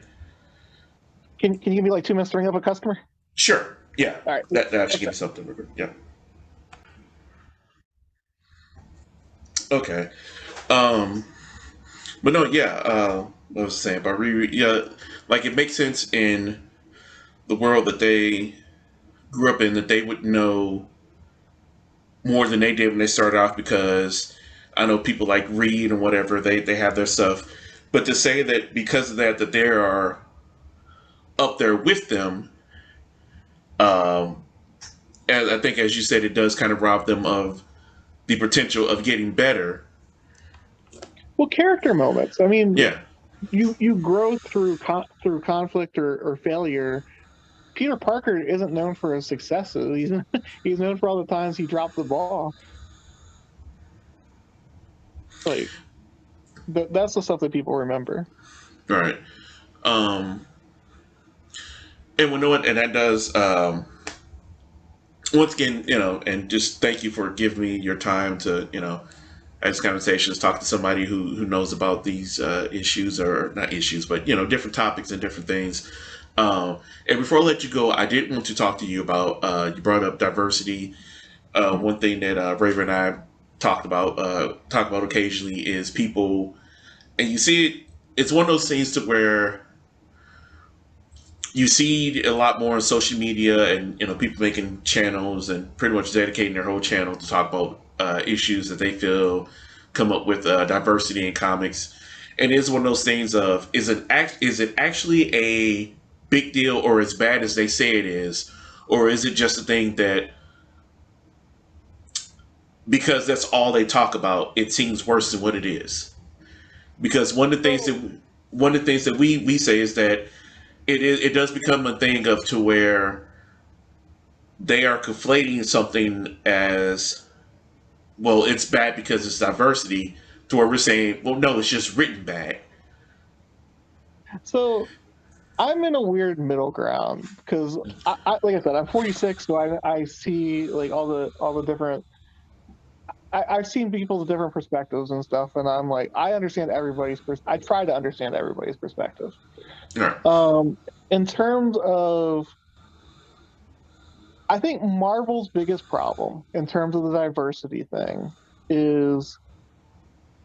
B: Can you give me like 2 minutes to ring up a customer?
A: Sure, yeah,
B: All right.
A: that actually give
B: Okay.
A: me something. Yeah, okay. Um, but no, yeah. What was I saying about Riri? Yeah, like it makes sense in the world that they grew up in that they would know more than they did when they started off because I know people like Reed and whatever they have their stuff, but to say that because of that they are up there with them, um, and I think as you said, it does kind of rob them of the potential of getting better.
B: Well, character moments. I mean,
A: Yeah,
B: you grow through through conflict or failure. Peter Parker isn't known for his successes. He's known for all the times he dropped the ball. Like that's the stuff that people remember.
A: right. Um, and we know what, and that does. Once again, and just thank you for giving me your time to, have this conversation, is talk to somebody who knows about these issues, or not issues, but different topics and different things. And before I let you go, I did want to talk to you about. You brought up diversity.
B: Mhm.
A: One thing that Raven and I talk about occasionally is people, and you see it. It's one of those things to where you see a lot more on social media, and people making channels and pretty much dedicating their whole channel to talk about issues that they feel come up with diversity in comics. And it's one of those things of, is it actually a big deal or as bad as they say it is, or is it just a thing that because that's all they talk about, it seems worse than what it is? Because one of the things that we say is that it does become a thing of to where they are conflating something as, well, it's bad because it's diversity, to where we're saying, well, no, it's just written bad.
B: So I'm in a weird middle ground because like I said, I'm 46, so I see like all the different. I've seen people's different perspectives and stuff, and I'm like, I understand everybody's. I try to understand everybody's perspective.
A: All right.
B: Um, in terms of, I think Marvel's biggest problem in terms of the diversity thing is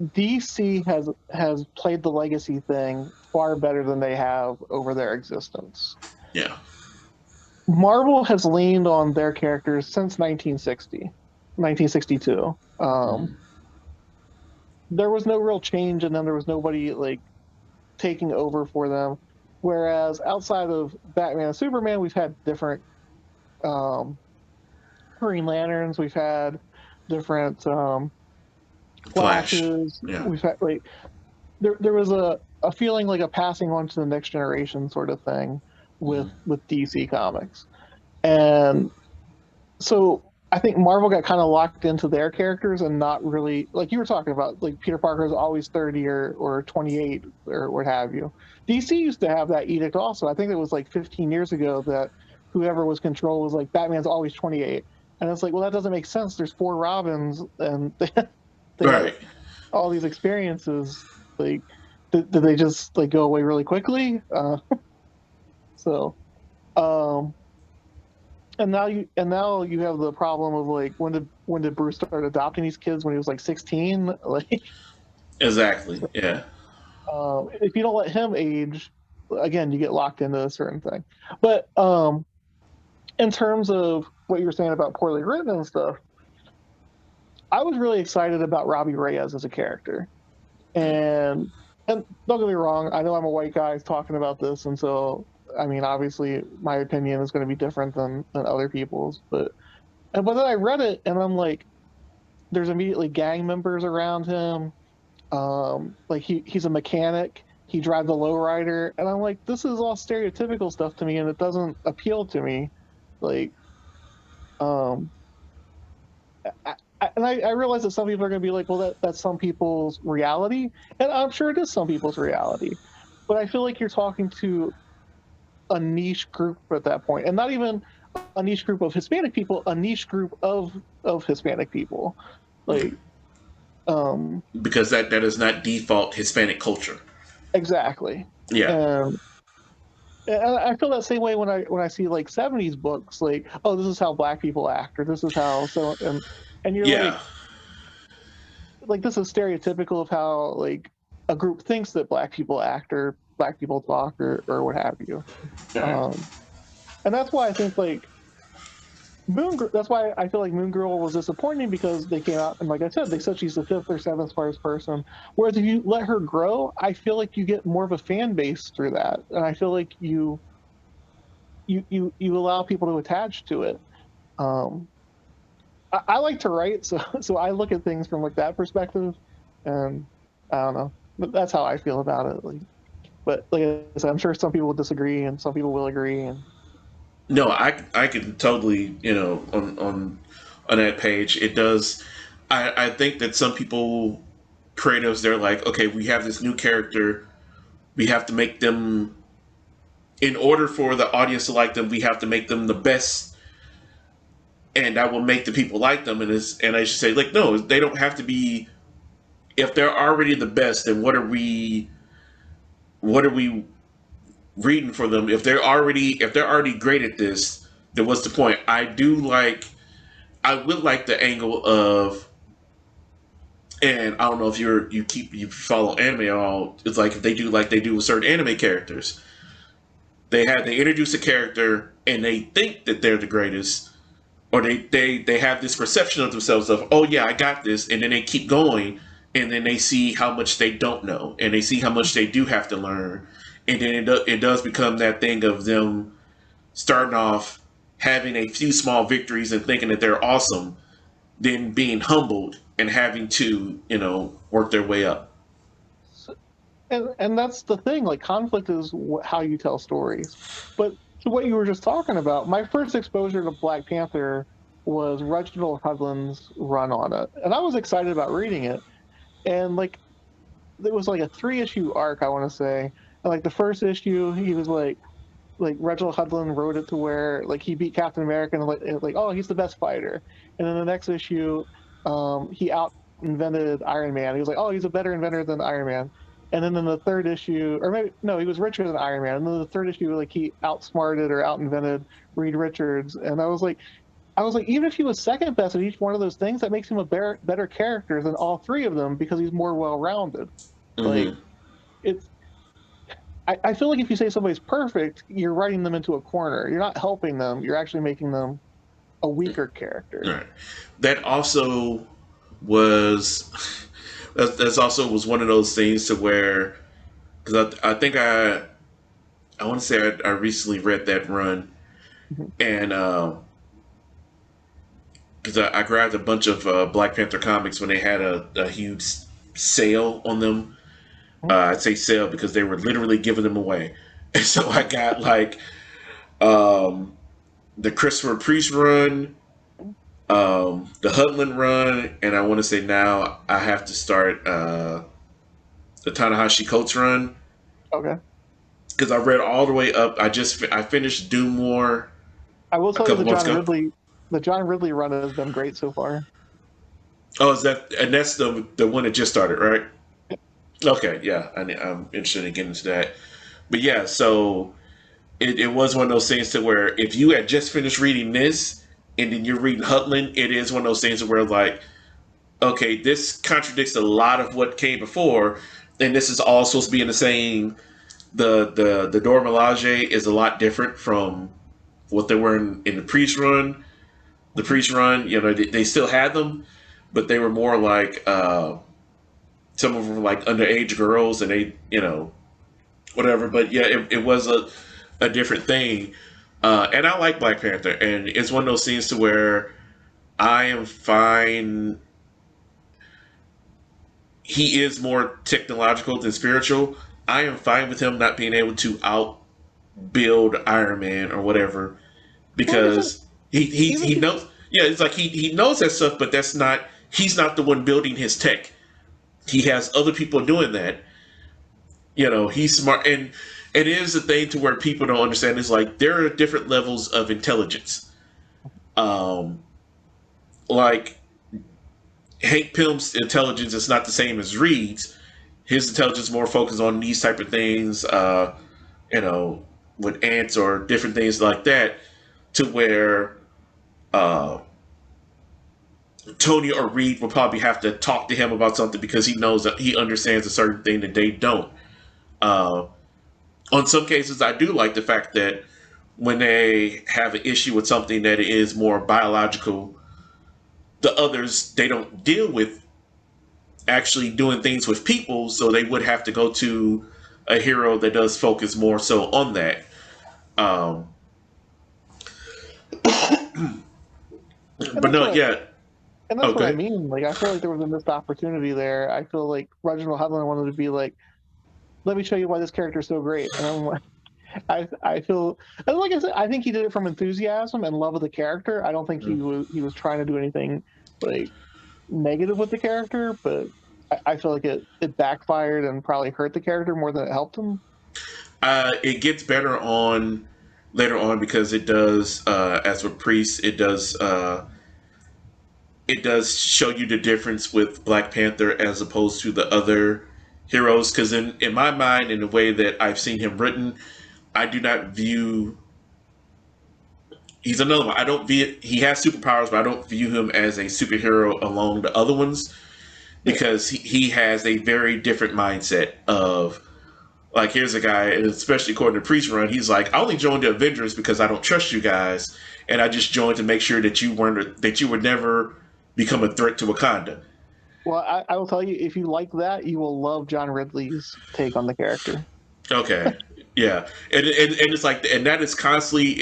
B: DC has played the legacy thing far better than they have over their existence.
A: Yeah.
B: Marvel has leaned on their characters since 1960, 1962.
A: Mm-hmm.
B: There was no real change, and then there was nobody like taking over for them. Whereas outside of Batman and Superman, we've had different um, Green Lanterns, we've had different
A: Flash.
B: Flashes,
A: Yeah.
B: we've had like there was a feeling like a passing on to the next generation sort of thing
A: Mm-hmm.
B: with DC Comics, and so I think Marvel got kind of locked into their characters and not really like you were talking about, like Peter Parker is always 30 or 28 or what have you. DC used to have that edict also. I think it was like 15 years ago that whoever was control was like Batman's always 28. And it's like, well, that doesn't make sense. There's 4 Robins and they have
A: Right.
B: all these experiences. Like, did they just like go away really quickly? So, um, and now you have the problem of like when did Bruce start adopting these kids when he was like 16? Like
A: Exactly. Yeah.
B: if you don't let him age, again you get locked into a certain thing. But in terms of what you were saying about poorly written and stuff, I was really excited about Robbie Reyes as a character, and and don't get me wrong, I know I'm a white guy talking about this, and so I mean, obviously, my opinion is going to be different than other people's. But then I read it, and I'm like, there's immediately gang members around him. Like he's a mechanic. He drives a lowrider, and I'm like, this is all stereotypical stuff to me, and it doesn't appeal to me. Like, um, I realize that some people are going to be like, well, that's some people's reality, and I'm sure it is some people's reality. But I feel like you're talking to a niche group at that point, and not even a niche group of Hispanic people, a niche group of Hispanic people, like,
A: because that is not default Hispanic culture.
B: exactly.
A: Yeah.
B: And I feel that same way when I see like 70s books, like, oh, this is how black people act, or this is how so, and you're
A: Yeah.
B: like this is stereotypical of how like a group thinks that black people act or black people talk or what have you.
A: Right.
B: And that's why I think like that's why I feel like Moon Girl was disappointing, because they came out and, like I said, they said she's the fifth or seventh smartest person. Whereas if you let her grow, I feel like you get more of a fan base through that, and I feel like you allow people to attach to it. I like to write, so I look at things from like that perspective, and I don't know, but that's how I feel about it. Like, but like I said, I'm sure some people will disagree and some people will agree. And
A: No, I can totally, on that page. It does. I think that some people, creatives, they're like, okay, we have this new character, we have to make them, in order for the audience to like them, we have to make them the best, and that will make the people like them. And I should say, like, no, they don't have to be. If they're already the best, then what are we reading for them? If they're already great at this, then what's the point? I would like the angle of, and I don't know if you follow anime at all. It's like if they do like they do with certain anime characters. They introduce a character and they think that they're the greatest, or they have this perception of themselves of, oh yeah, I got this, and then they keep going, and then they see how much they don't know, and they see how much they do have to learn, and then it does become that thing of them starting off having a few small victories and thinking that they're awesome, then being humbled and having to work their way up.
B: and that's the thing. Like, conflict is how you tell stories. But to what you were just talking about, my first exposure to Black Panther was Reginald Hudlin's run on it, and I was excited about reading it. And like, it was like a 3-issue arc, I want to say. And like the first issue, he was like Reginald Hudlin wrote it to where like he beat Captain America, and like oh, he's the best fighter. And then the next issue, he out invented Iron Man. He was like, oh, he's a better inventor than Iron Man. And then in the third issue, or maybe no, he was richer than Iron Man. And then the third issue, like he outsmarted or out invented Reed Richards. And I was like, even if he was second best at each one of those things, that makes him a better character than all three of them, because he's more well rounded.
A: Mm-hmm.
B: Like, it's. I feel like if you say somebody's perfect, you're writing them into a corner. You're not helping them. You're actually making them a weaker character.
A: Right. That also was that's also was one of those things to where, because I think I want to say I recently read that run, and because I grabbed a bunch of Black Panther comics when they had a huge sale on them. I'd say sale because they were literally giving them away. And so I got like the Christopher Priest run, the Hudlin run, and I want to say now I have to start the Tanahashi Coates run.
B: Okay.
A: Because I read all the way up. I finished Doom War.
B: I will tell you the John Ridley run has been great so far.
A: Oh, that's the one that just started, right? Okay, yeah, I'm interested in getting into that. But yeah, so it was one of those things to where if you had just finished reading this and then you're reading Hudlin, it is one of those things where like, okay, this contradicts a lot of what came before, and this is all supposed to be in the same. The Dora Milaje is a lot different from what they were in the Priest run. The Priest run, they still had them, but they were more like. some of them were like underage girls, and they, whatever. But yeah, it was a different thing. And I like Black Panther, and it's one of those scenes to where I am fine. He is more technological than spiritual. I am fine with him not being able to outbuild Iron Man or whatever, because he knows. Yeah, it's like he knows that stuff, but that's not. He's not the one building his tech. He has other people doing that. He's smart, and it is a thing to where people don't understand. Is like there are different levels of intelligence. Like Hank Pym's intelligence is not the same as Reed's. His intelligence is more focused on these type of things, with ants or different things like that, to where Tony or Reed will probably have to talk to him about something because he knows that he understands a certain thing that they don't. On some cases, I do like the fact that when they have an issue with something that is more biological, the others, they don't deal with actually doing things with people, so they would have to go to a hero that does focus more so on that. But no, yeah.
B: And that's what I mean. Like, I feel like there was a missed opportunity there. I feel like Reginald Hudlin wanted to be like, let me show you why this character is so great. And I'm like, I feel, and like I said, I think he did it from enthusiasm and love of the character. I don't think he was trying to do anything like negative with the character, but I feel like it backfired and probably hurt the character more than it helped him.
A: It gets better on later on because it does, as with Priest, it does show you the difference with Black Panther as opposed to the other heroes. Because in my mind, in the way that I've seen him written, I do not view. He's another one. I don't view. He has superpowers, but I don't view him as a superhero along the other ones, because he has a very different mindset of, like, here's a guy, and especially according to Priest Run, he's like, I only joined the Avengers because I don't trust you guys, and I just joined to make sure that you would never become a threat to Wakanda.
B: Well, I will tell you, if you like that, you will love John Ridley's take on the character.
A: Okay. Yeah. And it's like, and that is constantly,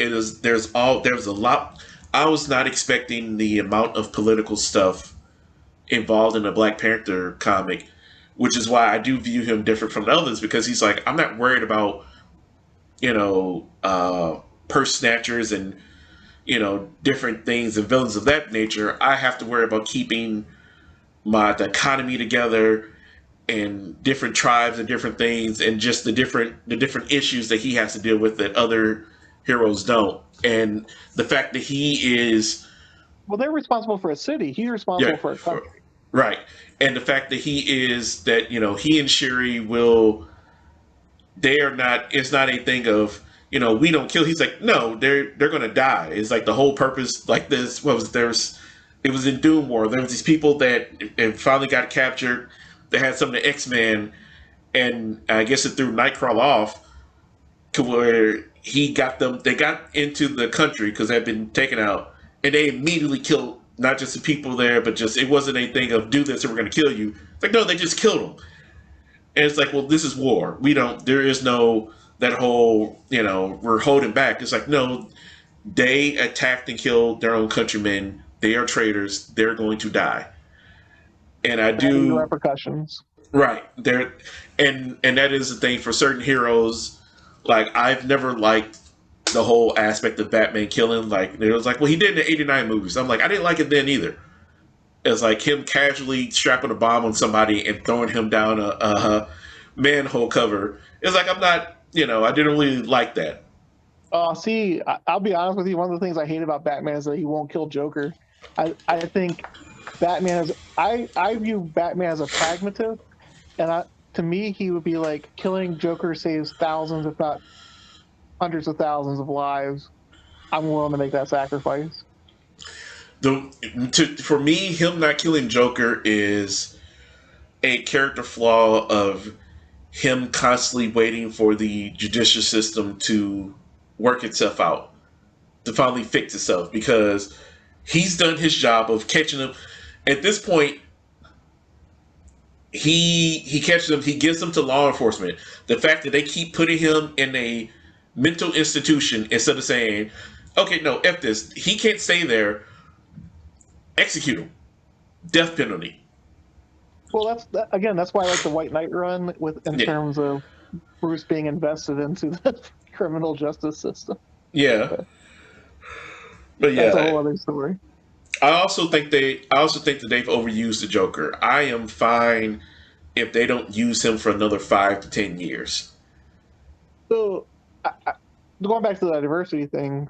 A: there's a lot. I was not expecting the amount of political stuff involved in the Black Panther comic, which is why I do view him different from the others, because he's like, I'm not worried about, purse snatchers and, different things and villains of that nature. I have to worry about keeping the economy together, and different tribes and different things, and just the different issues that he has to deal with that other heroes don't. And the fact that he is,
B: well, they're responsible for a city. He's responsible for a country.
A: Right. And the fact that he is that, he and Shuri will, it's not a thing of, we don't kill. He's like, no, they're going to die. It's like the whole purpose, like this, it was in Doom War. There was these people that finally got captured. They had some of the X-Men, and I guess it threw Nightcrawler off to where they got into the country because they'd been taken out, and they immediately killed not just the people there, but just, it wasn't anything of do this or we're going to kill you. It's like, no, they just killed them. And it's like, well, this is war. There is no, that whole, we're holding back. It's like, no, they attacked and killed their own countrymen. They are traitors. They're going to die. And I do
B: repercussions.
A: Right. There, and that is the thing for certain heroes. Like, I've never liked the whole aspect of Batman killing. Like, it was like, well, he did in the 89 movies. I'm like, I didn't like it then either. It's like him casually strapping a bomb on somebody and throwing him down a manhole cover. It's like, I'm not, I didn't really like that.
B: See, I'll be honest with you. One of the things I hate about Batman is that he won't kill Joker. I think Batman is, I view Batman as a pragmatist, and to me, he would be like, killing Joker saves thousands, if not hundreds of thousands of lives. I'm willing to make that sacrifice.
A: For me, him not killing Joker is a character flaw of him constantly waiting for the judicial system to work itself out, to finally fix itself, because he's done his job of catching him. At this point, he catches them, he gives them to law enforcement. The fact that they keep putting him in a mental institution instead of saying, okay, no, F this. He can't stay there. Execute him. Death penalty.
B: Well, again, that's why I like the White Knight run in
A: Yeah.
B: terms of Bruce being invested into the criminal justice system.
A: Yeah. But yeah,
B: that's a whole other story.
A: I also think that they've overused the Joker. I am fine if they don't use him for another 5 to 10 years.
B: So, going back to the diversity thing,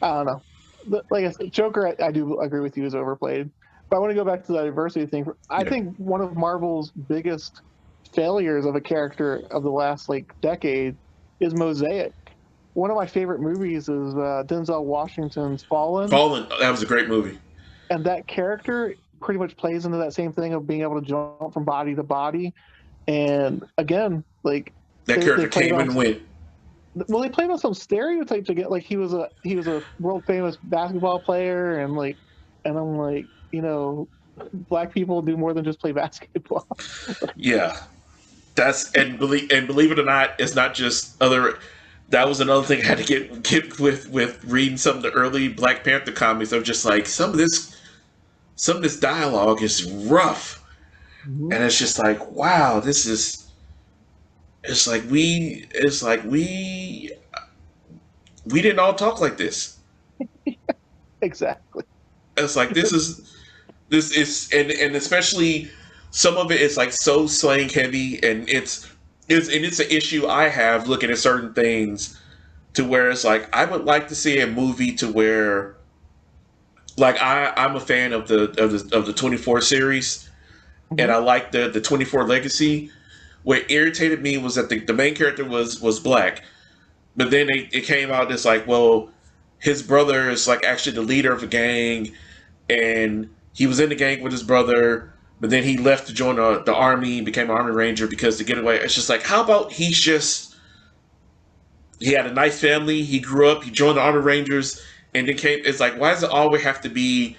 B: I don't know. Like I said, Joker, I do agree with you, is overplayed. But I want to go back to the diversity thing. I think one of Marvel's biggest failures of a character of the last decade is Mosaic. One of my favorite movies is Denzel Washington's Fallen.
A: Fallen, that was a great movie.
B: And that character pretty much plays into that same thing of being able to jump from body to body. And again, that
A: character came and went.
B: Well, they played on some stereotype to get he was a world famous basketball player, and I'm like, black people do more than just play basketball.
A: Yeah, and believe it or not, it's not just other. That was another thing I had to get with reading some of the early Black Panther comics. I'm just like, some of this dialogue is rough, and it's just like, wow, this is. It's like we didn't all talk like this.
B: Exactly.
A: It's like this is and especially some of it is so slang heavy, and it's an issue I have looking at certain things to where it's like I would like to see a movie to where I'm a fan of the 24 series, and I like the 24 Legacy. What irritated me was that the main character was black, but then it came out as well, his brother is actually the leader of a gang, and he was in the gang with his brother, but then he left to join the army, became an army ranger because to get away. It's just how about he had a nice family, he grew up, he joined the army rangers, and then it's why does it always have to be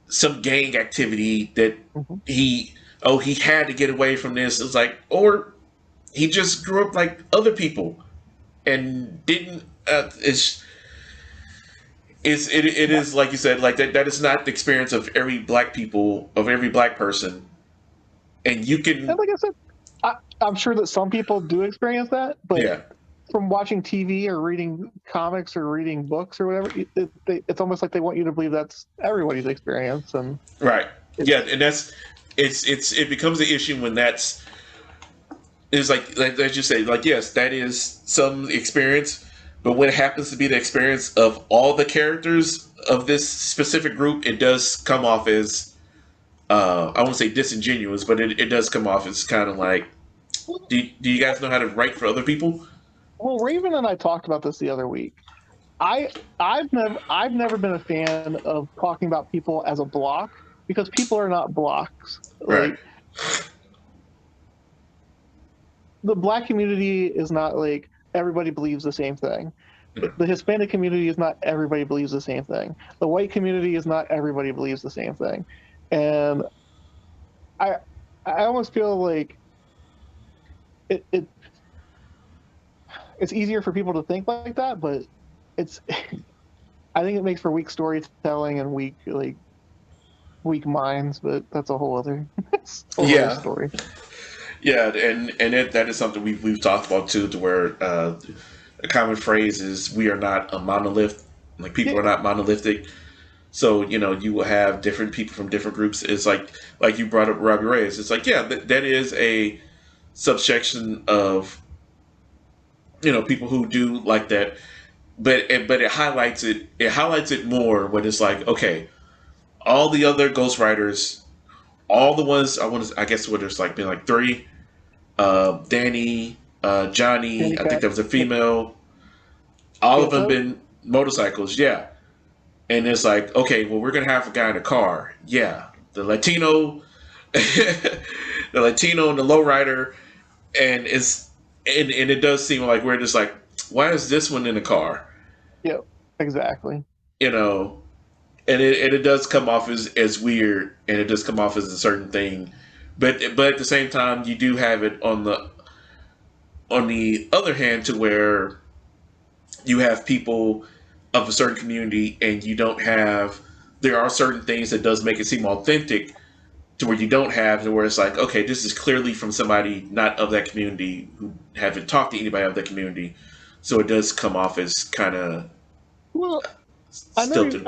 A: some gang activity that he had to get away from this? It's or he just grew up like other people and didn't. It is like you said, that is not the experience of every black person, and you can.
B: And like I said, I'm sure that some people do experience that, but from watching TV or reading comics or reading books or whatever, it's almost like they want you to believe that's everybody's experience. And
A: right, and that's. It becomes an issue when it's as you say, yes, that is some experience, but when it happens to be the experience of all the characters of this specific group, it does come off as I won't say disingenuous, but it does come off as kind of do you guys know how to write for other people?
B: Well, Raven and I talked about this the other week. I've never been a fan of talking about people as a block, because people are not blocks.
A: Right.
B: The black community is not everybody believes the same thing. The Hispanic community is not everybody believes the same thing. The white community is not everybody believes the same thing. And I almost feel like it's easier for people to think like that, but I think it makes for weak storytelling and weak minds, but that's a whole other, other story.
A: Yeah, and that is something we've talked about too, to where a common phrase is we are not a monolith. People are not monolithic. So you will have different people from different groups. It's like you brought up Robbie Reyes. It's that is a subsection of people who do like that, but it highlights it. It highlights it more when it's okay. All the other ghostwriters, all the ones I guess what there's been three, Danny, Johnny, I think there was a female. All of them been motorcycles, yeah. And it's okay, well, we're gonna have a guy in a car, yeah. The Latino, the Latino and the lowrider, and it does seem like we're just why is this one in a car?
B: Yep, exactly.
A: And it does come off as weird, and it does come off as a certain thing but at the same time, you do have it on the other hand to where you have people of a certain community, and you don't have. There are certain things that does make it seem authentic to where you don't have to where it's like, okay, this is clearly from somebody not of that community who haven't talked to anybody of that community, so it does come off as kind of
B: Well,
A: stilted.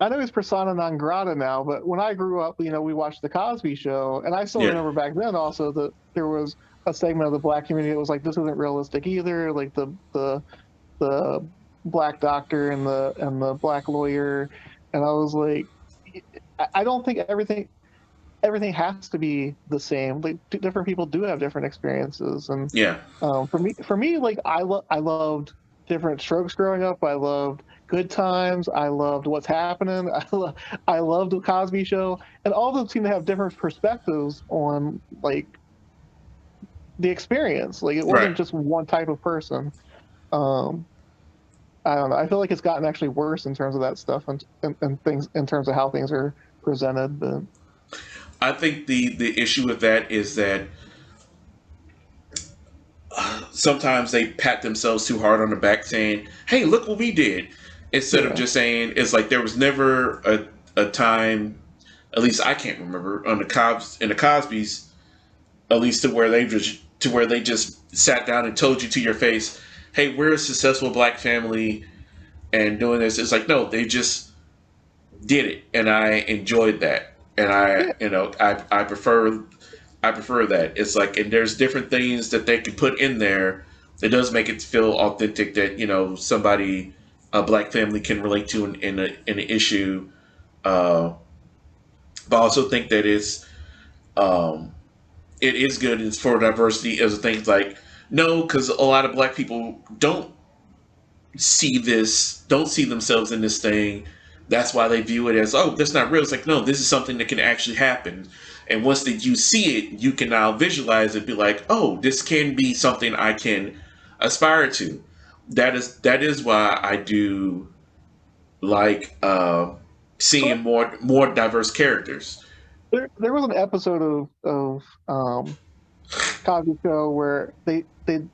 B: I know he's persona non grata now, but when I grew up, we watched the Cosby Show, and I still
A: Yeah,
B: remember back then also that there was a segment of the black community that was like, this isn't realistic either. Like the black doctor and the black lawyer, and I was like, I don't think everything has to be the same. Like different people do have different experiences, and
A: yeah,
B: for me, like I loved different strokes growing up. I loved Good Times. I loved What's Happening. I loved the Cosby Show, and all of them seem to have different perspectives on like the experience. Like it
A: right.
B: wasn't just one type of person. Um, I don't know. I feel like it's gotten actually worse in terms of that stuff and things in terms of how things are presented. But
A: I think the issue with that is that sometimes they pat themselves too hard on the back, saying, "Hey, look what we did," instead of
B: yeah,
A: just saying, "It's like there was never a time, at least I can't remember, on the Cobs in the Cosby's, at least to where they just sat down and told you to your face, hey, we're a successful black family and doing this." It's like, no, they just did it, and I enjoyed that, and
B: yeah.
A: I prefer that. It's like, and there's different things that they can put in there that does make it feel authentic, that somebody, a black family, can relate to in an issue. Uh, but I also think that um, it is good. It's for diversity as things like, no, because a lot of black people don't see themselves in this thing. That's why they view it as, oh, that's not real. It's like, no, this is something that can actually happen. And once that you see it, you can now visualize it, be like, oh, this can be something I can aspire to. That is why I do like
B: So
A: seeing more diverse characters.
B: there was an episode of Cosby Show where they did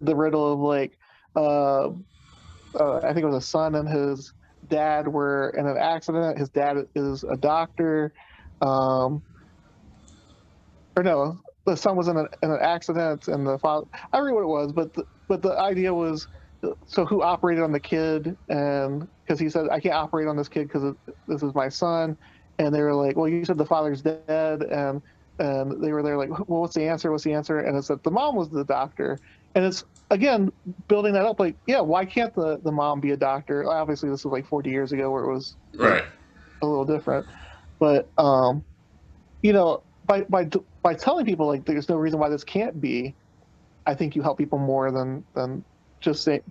B: the riddle of like uh, I think it was a son and his dad were in an accident. His dad is a doctor, um, or no, the son was in an accident, and the father, I don't know what it was, but the idea was, so who operated on the kid, and because he said I can't operate on this kid because this is my son, and they were like, well, you said the father's dead, and they were there like, well, what's the answer? What's the answer? And it's that the mom was the doctor, and it's again building that up like, yeah, why can't the mom be a doctor? Obviously, this was like 40 years ago where it was like
A: Right.
B: a little different, but you know, by telling people like there's no reason why this can't be, I think you help people more than just saying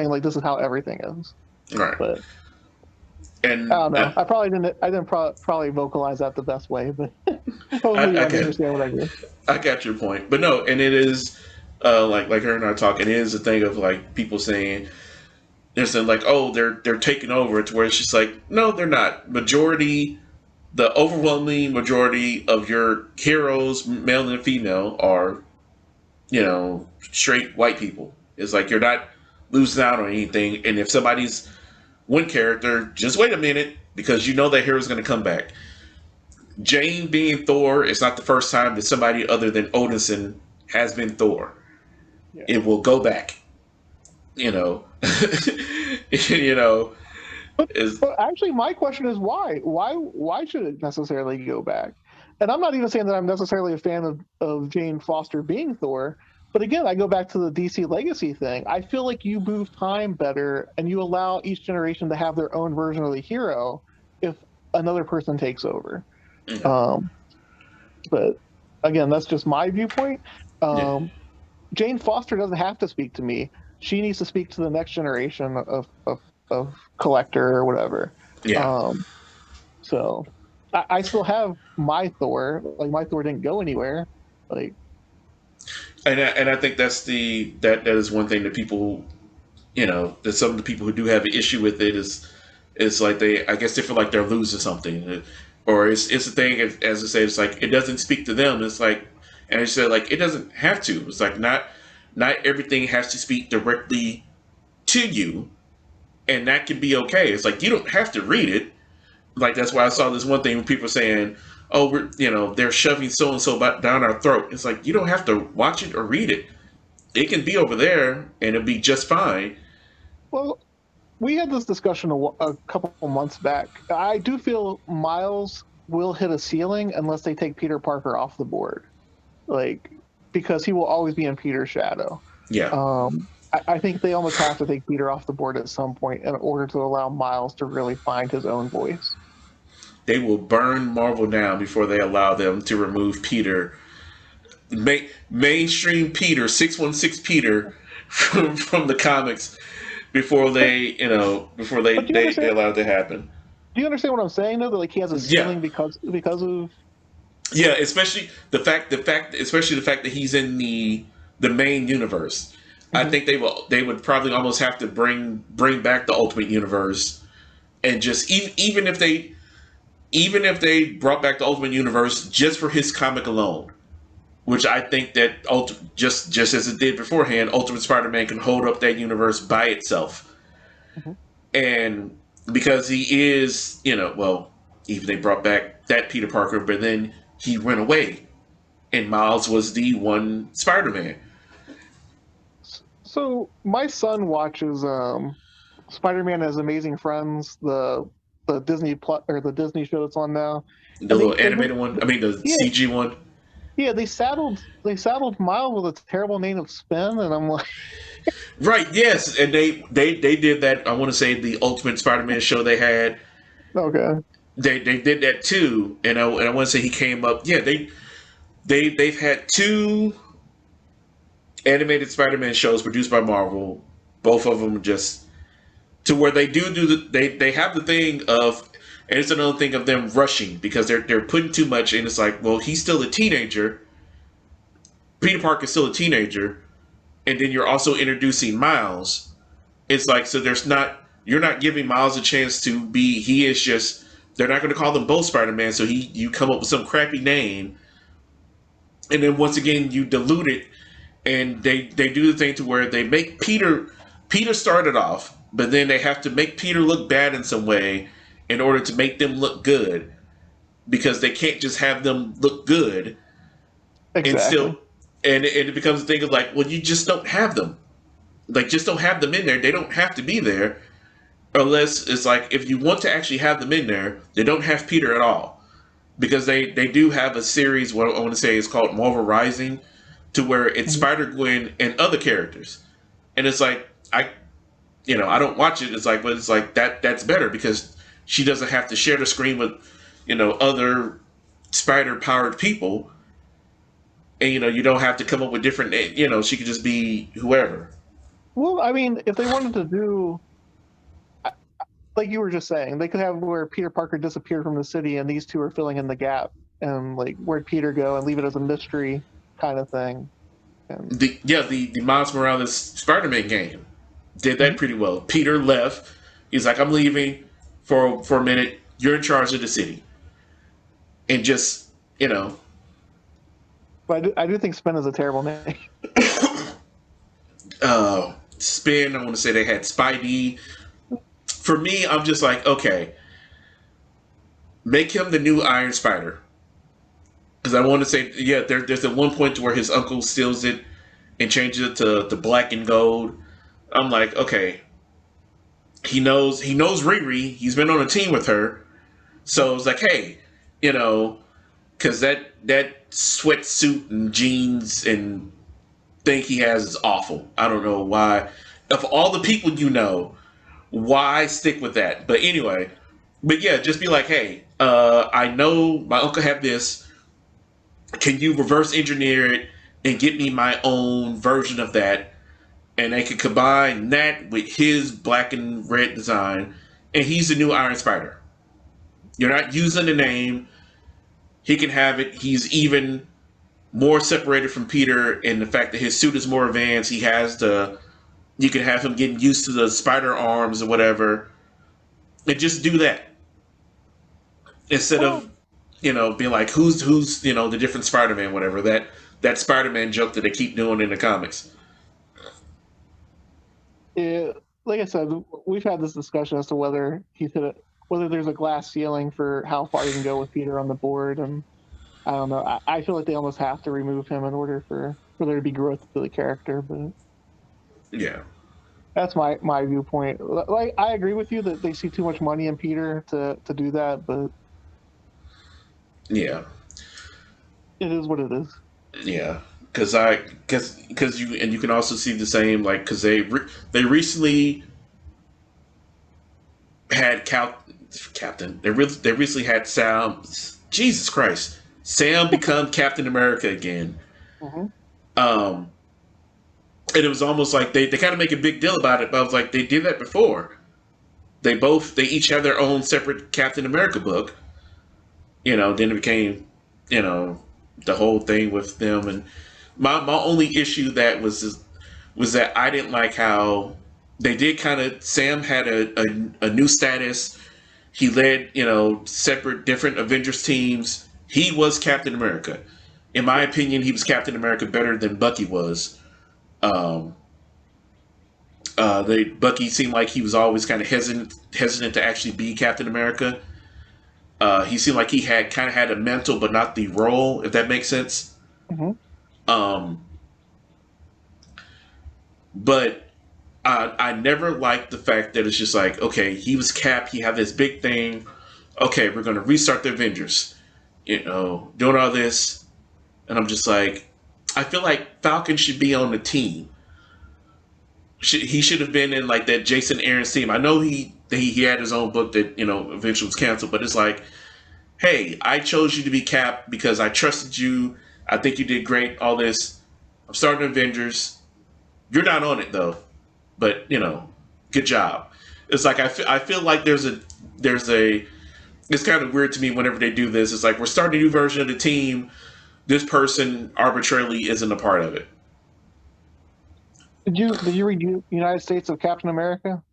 B: like this is how everything is.
A: Right.
B: But
A: And
B: I don't know. I didn't probably vocalize that the best way, but hopefully you
A: I get
B: understand what I mean.
A: I got your point, but no, and it is like her and I talk. It is a thing of like people saying they're saying like, oh, they're taking over. It's where it's just like, no, they're not. The overwhelming majority of your heroes, male and female, are straight white people. It's like you're not losing out on anything. And if somebody's one character, just wait a minute, because you know that hero's going to come back. Jane being Thor is not the first time that somebody other than Odinson has been Thor.
B: Yeah.
A: It will go back. You know, you know, is
B: But actually, my question is why? Why should it necessarily go back? And I'm not even saying that I'm necessarily a fan of Jane Foster being Thor. But again, I go back to the DC Legacy thing. I feel like you move time better and you allow each generation to have their own version of the hero if another person takes over.
A: yeah,
B: Um, but again, that's just my viewpoint.
A: yeah,
B: Um, Jane Foster doesn't have to speak to me. She needs to speak to the next generation of collector or whatever.
A: yeah.
B: Um, so I still have my Thor. Like my Thor didn't go anywhere. Like
A: And I think that is one thing that people, that some of the people who do have an issue with it is like I guess they feel like they're losing something. or it's a thing. As I say, it's like it doesn't speak to them. It's like, and I said like it doesn't have to. It's like not everything has to speak directly to you, and that can be okay. It's like you don't have to read it. Like that's why I saw this one thing when people saying, "Oh, they're shoving so and so down our throat." It's like you don't have to watch it or read it. It can be over there, and it'll be just fine.
B: Well, we had this discussion a couple of months back. I do feel Miles will hit a ceiling unless they take Peter Parker off the board, like because he will always be in Peter's shadow.
A: Yeah.
B: I think they almost have to take Peter off the board at some point in order to allow Miles to really find his own voice.
A: They will burn Marvel down before they allow them to remove Peter, mainstream Peter, 616 Peter, from the comics before they allow it to happen.
B: Do you understand what I'm saying though? That like he has a ceiling because of.
A: Yeah, especially the fact that he's in the main universe. Mm-hmm. I think they would probably almost have to bring back the Ultimate Universe, and just even if they brought back the Ultimate Universe just for his comic alone, which I think that just as it did beforehand, Ultimate Spider-Man can hold up that universe by itself. Mm-hmm. And because he is, even they brought back that Peter Parker, but then he went away, and Miles was the one Spider-Man.
B: So my son watches Spider-Man and His Amazing Friends, the Disney or the Disney show that's on now.
A: The little animated one. I mean, the CG one.
B: Yeah, they saddled Miles with a terrible name of Spin, and I'm like,
A: right, yes, and they did that. I want to say the Ultimate Spider-Man show they had.
B: Okay.
A: They did that too, and I want to say he came up. Yeah, they've had 2 animated Spider-Man shows produced by Marvel. Both of them just to where they they have the thing of, and it's another thing of them rushing because they're putting too much, and it's like, well, he's still a teenager. Peter Parker's still a teenager, and then you're also introducing Miles. It's like, so you're not giving Miles a chance to be. He is just. They're not going to call them both Spider-Man, so you come up with some crappy name, and then once again you dilute it, and they do the thing to where they make Peter started off, but then they have to make Peter look bad in some way in order to make them look good, because they can't just have them look good.
B: Exactly.
A: And it becomes a thing of like, well, you just don't have them. Like, just don't have them in there. They don't have to be there. Unless it's like, if you want to actually have them in there, they don't have Peter at all. Because they do have a series, what I want to say is called Marvel Rising, to where it's Spider-Gwen and other characters. And it's like, I don't watch it. It's like, but it's like that's better because she doesn't have to share the screen with, other spider-powered people. And, you don't have to come up with different, she could just be whoever.
B: Well, I mean, if they wanted to do, like you were just saying, they could have where Peter Parker disappeared from the city and these two are filling in the gap, and like, where'd Peter go, and leave it as a mystery kind of thing. And
A: the Miles Morales Spider-Man game did that pretty well. Peter left. He's like, I'm leaving for a minute. You're in charge of the city. And just,
B: But I do think Spin is a terrible name.
A: Spin, I want to say they had Spidey. For me, I'm just like, okay, make him the new Iron Spider. Because I want to say, yeah, there's at one point to where his uncle steals it and changes it to black and gold. I'm like, okay, he knows Riri. He's been on a team with her. So it's like, hey, because that sweatsuit and jeans and thing he has is awful. I don't know why. Of all the people why stick with that? But anyway, yeah, just be like, hey, I know my uncle had this. Can you reverse engineer it and get me my own version of that? And they could combine that with his black and red design, and he's the new Iron Spider. You're not using the name. He can have it. He's even more separated from Peter in the fact that his suit is more advanced. He has you can have him getting used to the spider arms or whatever. And just do that. Instead of being like, who's the different Spider-Man, whatever, that Spider-Man joke that they keep doing in the comics.
B: Yeah, like I said, we've had this discussion as to whether whether there's a glass ceiling for how far you can go with Peter on the board, and I don't know. I feel like they almost have to remove him in order for there to be growth to the character, but
A: Yeah.
B: that's my viewpoint. Like I agree with you that they see too much money in Peter to do that, but
A: Yeah.
B: it is what it is.
A: Yeah. Because you can also see the same, like, because they recently had Captain. They recently had Sam. Jesus Christ, Sam become Captain America again.
B: Mm-hmm.
A: Um, and it was almost like they kind of make a big deal about it, but I was like, they did that before. They each have their own separate Captain America book. Then it became, the whole thing with them. And my only issue was that I didn't like how they did kind of. Sam had a new status. He led, separate different Avengers teams. He was Captain America. In my opinion, he was Captain America better than Bucky was. Um, Bucky seemed like he was always kind of hesitant to actually be Captain America. He seemed like he had kind of had a mental, but not the role, if that makes sense.
B: Mm-hmm.
A: Um, but I never liked the fact that it's just like, okay, he was Cap, he had this big thing. Okay, we're going to restart the Avengers. Doing all this. And I'm just like, I feel like Falcon should be on the team. He should have been in like that Jason Aaron's team. I know he had his own book that eventually was canceled, but it's like, hey, I chose you to be Cap because I trusted you. I think you did great. All this, I'm starting Avengers. You're not on it though, but good job. It's like I feel like there's a it's kind of weird to me whenever they do this. It's like we're starting a new version of the team. This person arbitrarily isn't a part of it.
B: Did you read United States of Captain America?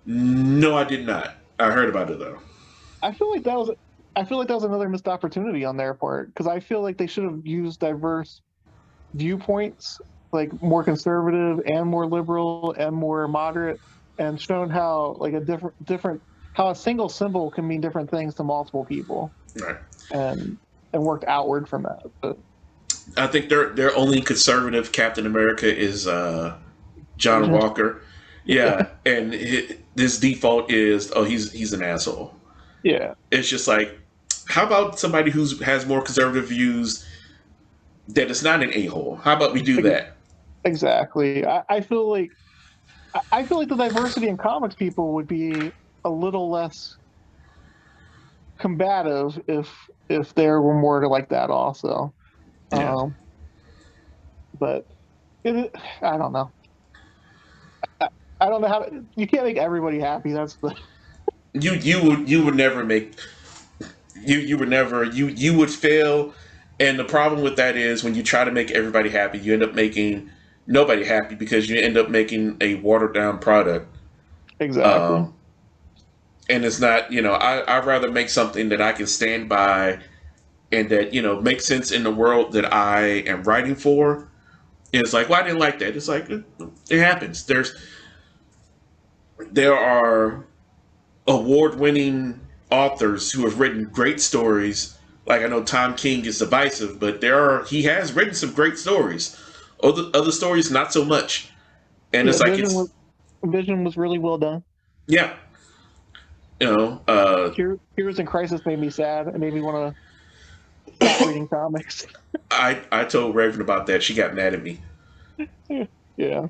A: No, I did not. I heard about it though.
B: I feel like that was another missed opportunity on their part because I feel like they should have used diverse viewpoints, like more conservative and more liberal and more moderate, and shown how like a different how a single symbol can mean different things to multiple people,
A: Right.
B: and worked outward from that. But
A: I think their only conservative Captain America is John Walker. Yeah, and this default is, oh, he's an asshole.
B: Yeah,
A: It's just like, how about somebody who has more conservative views that is not an a-hole? How about we do that?
B: exactly. I feel like the diversity in comics people would be a little less combative if there were more like that also.
A: Yeah.
B: But I don't know. I don't know how you can't make everybody happy. That's the
A: You would never make you would never you would fail, and the problem with that is when you try to make everybody happy, you end up making nobody happy because you end up making a watered down product.
B: exactly.
A: And it's not, I'd rather make something that I can stand by and that, makes sense in the world that I am writing for. And it's like, well, I didn't like that. It's like, it happens. There are award-winning authors who have written great stories. Like I know Tom King is divisive, but he has written some great stories. Other stories, not so much. And
B: Yeah,
A: it's like
B: Vision was really well done.
A: yeah,
B: Heroes in Crisis made me sad. It made me want to stop reading comics.
A: I told Raven about that. She got mad at me.
B: Yeah.
A: Yeah,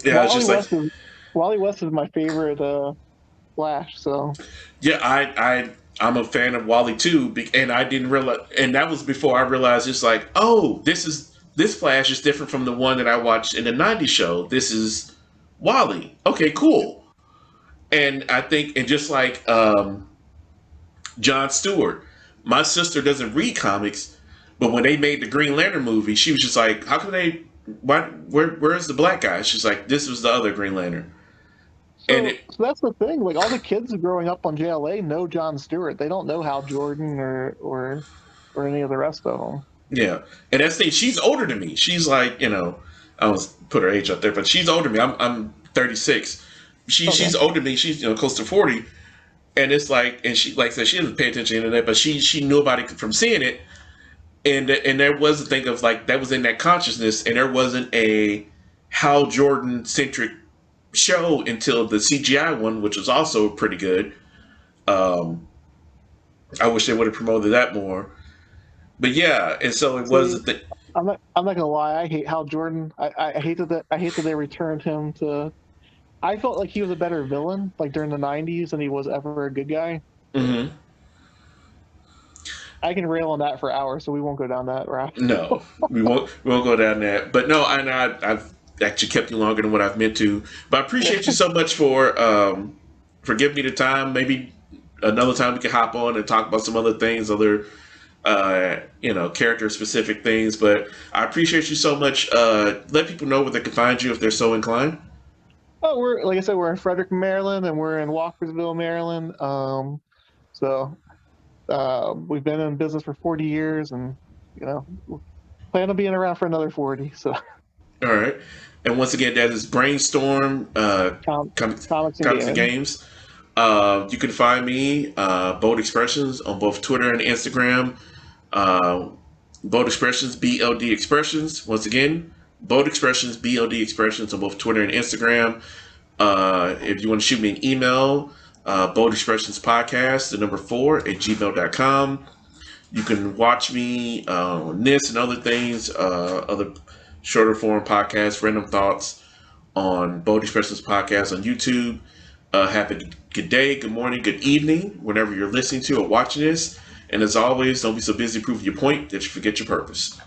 A: it's just like,
B: Wally West is my favorite Flash. So
A: yeah, I'm a fan of Wally too, and I didn't realize, and that was before I realized it's like, oh, this Flash is different from the one that I watched in the '90s show. This is Wally. Okay, cool. And I think, and just like Jon Stewart, my sister doesn't read comics, but when they made the Green Lantern movie, she was just like, how can they? Where's the black guy? She's like, this was the other Green Lantern. And
B: So that's the thing. Like all the kids growing up on JLA know John Stewart. They don't know Hal Jordan or any of the rest of them.
A: yeah, and that's the thing. She's older than me. She's like, I was put her age up there, but she's older than me. I'm 36. She's older than me. She's close to 40, and it's like, and she like I said, she doesn't pay attention to the internet, but she knew about it from seeing it, and there was a thing of like that was in that consciousness, and there wasn't a Hal Jordan centric show until the CGI one, which was also pretty good. I wish they would have promoted that more. But yeah, and so it was.
B: I'm not gonna lie. I hate Hal Jordan. I hate that they returned him to. I felt like he was a better villain, like during the '90s, than he was ever a good guy.
A: Mm-hmm.
B: I can rail on that for hours, so we won't go down that route.
A: No, we won't go down that. But no, and I've actually kept you longer than what I've meant to. But I appreciate you so much for giving me the time. Maybe another time we can hop on and talk about some other things, other character specific things. But I appreciate you so much. Let people know where they can find you if they're so inclined.
B: Oh, like I said, we're in Frederick, Maryland, and we're in Walkersville, Maryland. We've been in business for 40 years, and plan on being around for another 40. So.
A: All right, and once again, that is Brainstorm Comics and Games. You can find me, Bold Expressions, on both Twitter and Instagram. Bold Expressions, BLD Expressions. Once again, Bold Expressions, BLD Expressions on both Twitter and Instagram. If you want to shoot me an email, Bold Expressions Podcast, the number 4 @gmail.com. You can watch me on this and other things, other shorter form podcasts, random thoughts on Bold Expressions Podcast on YouTube. Have a good day, good morning, good evening, whenever you're listening to or watching this. And as always, don't be so busy proving your point that you forget your purpose.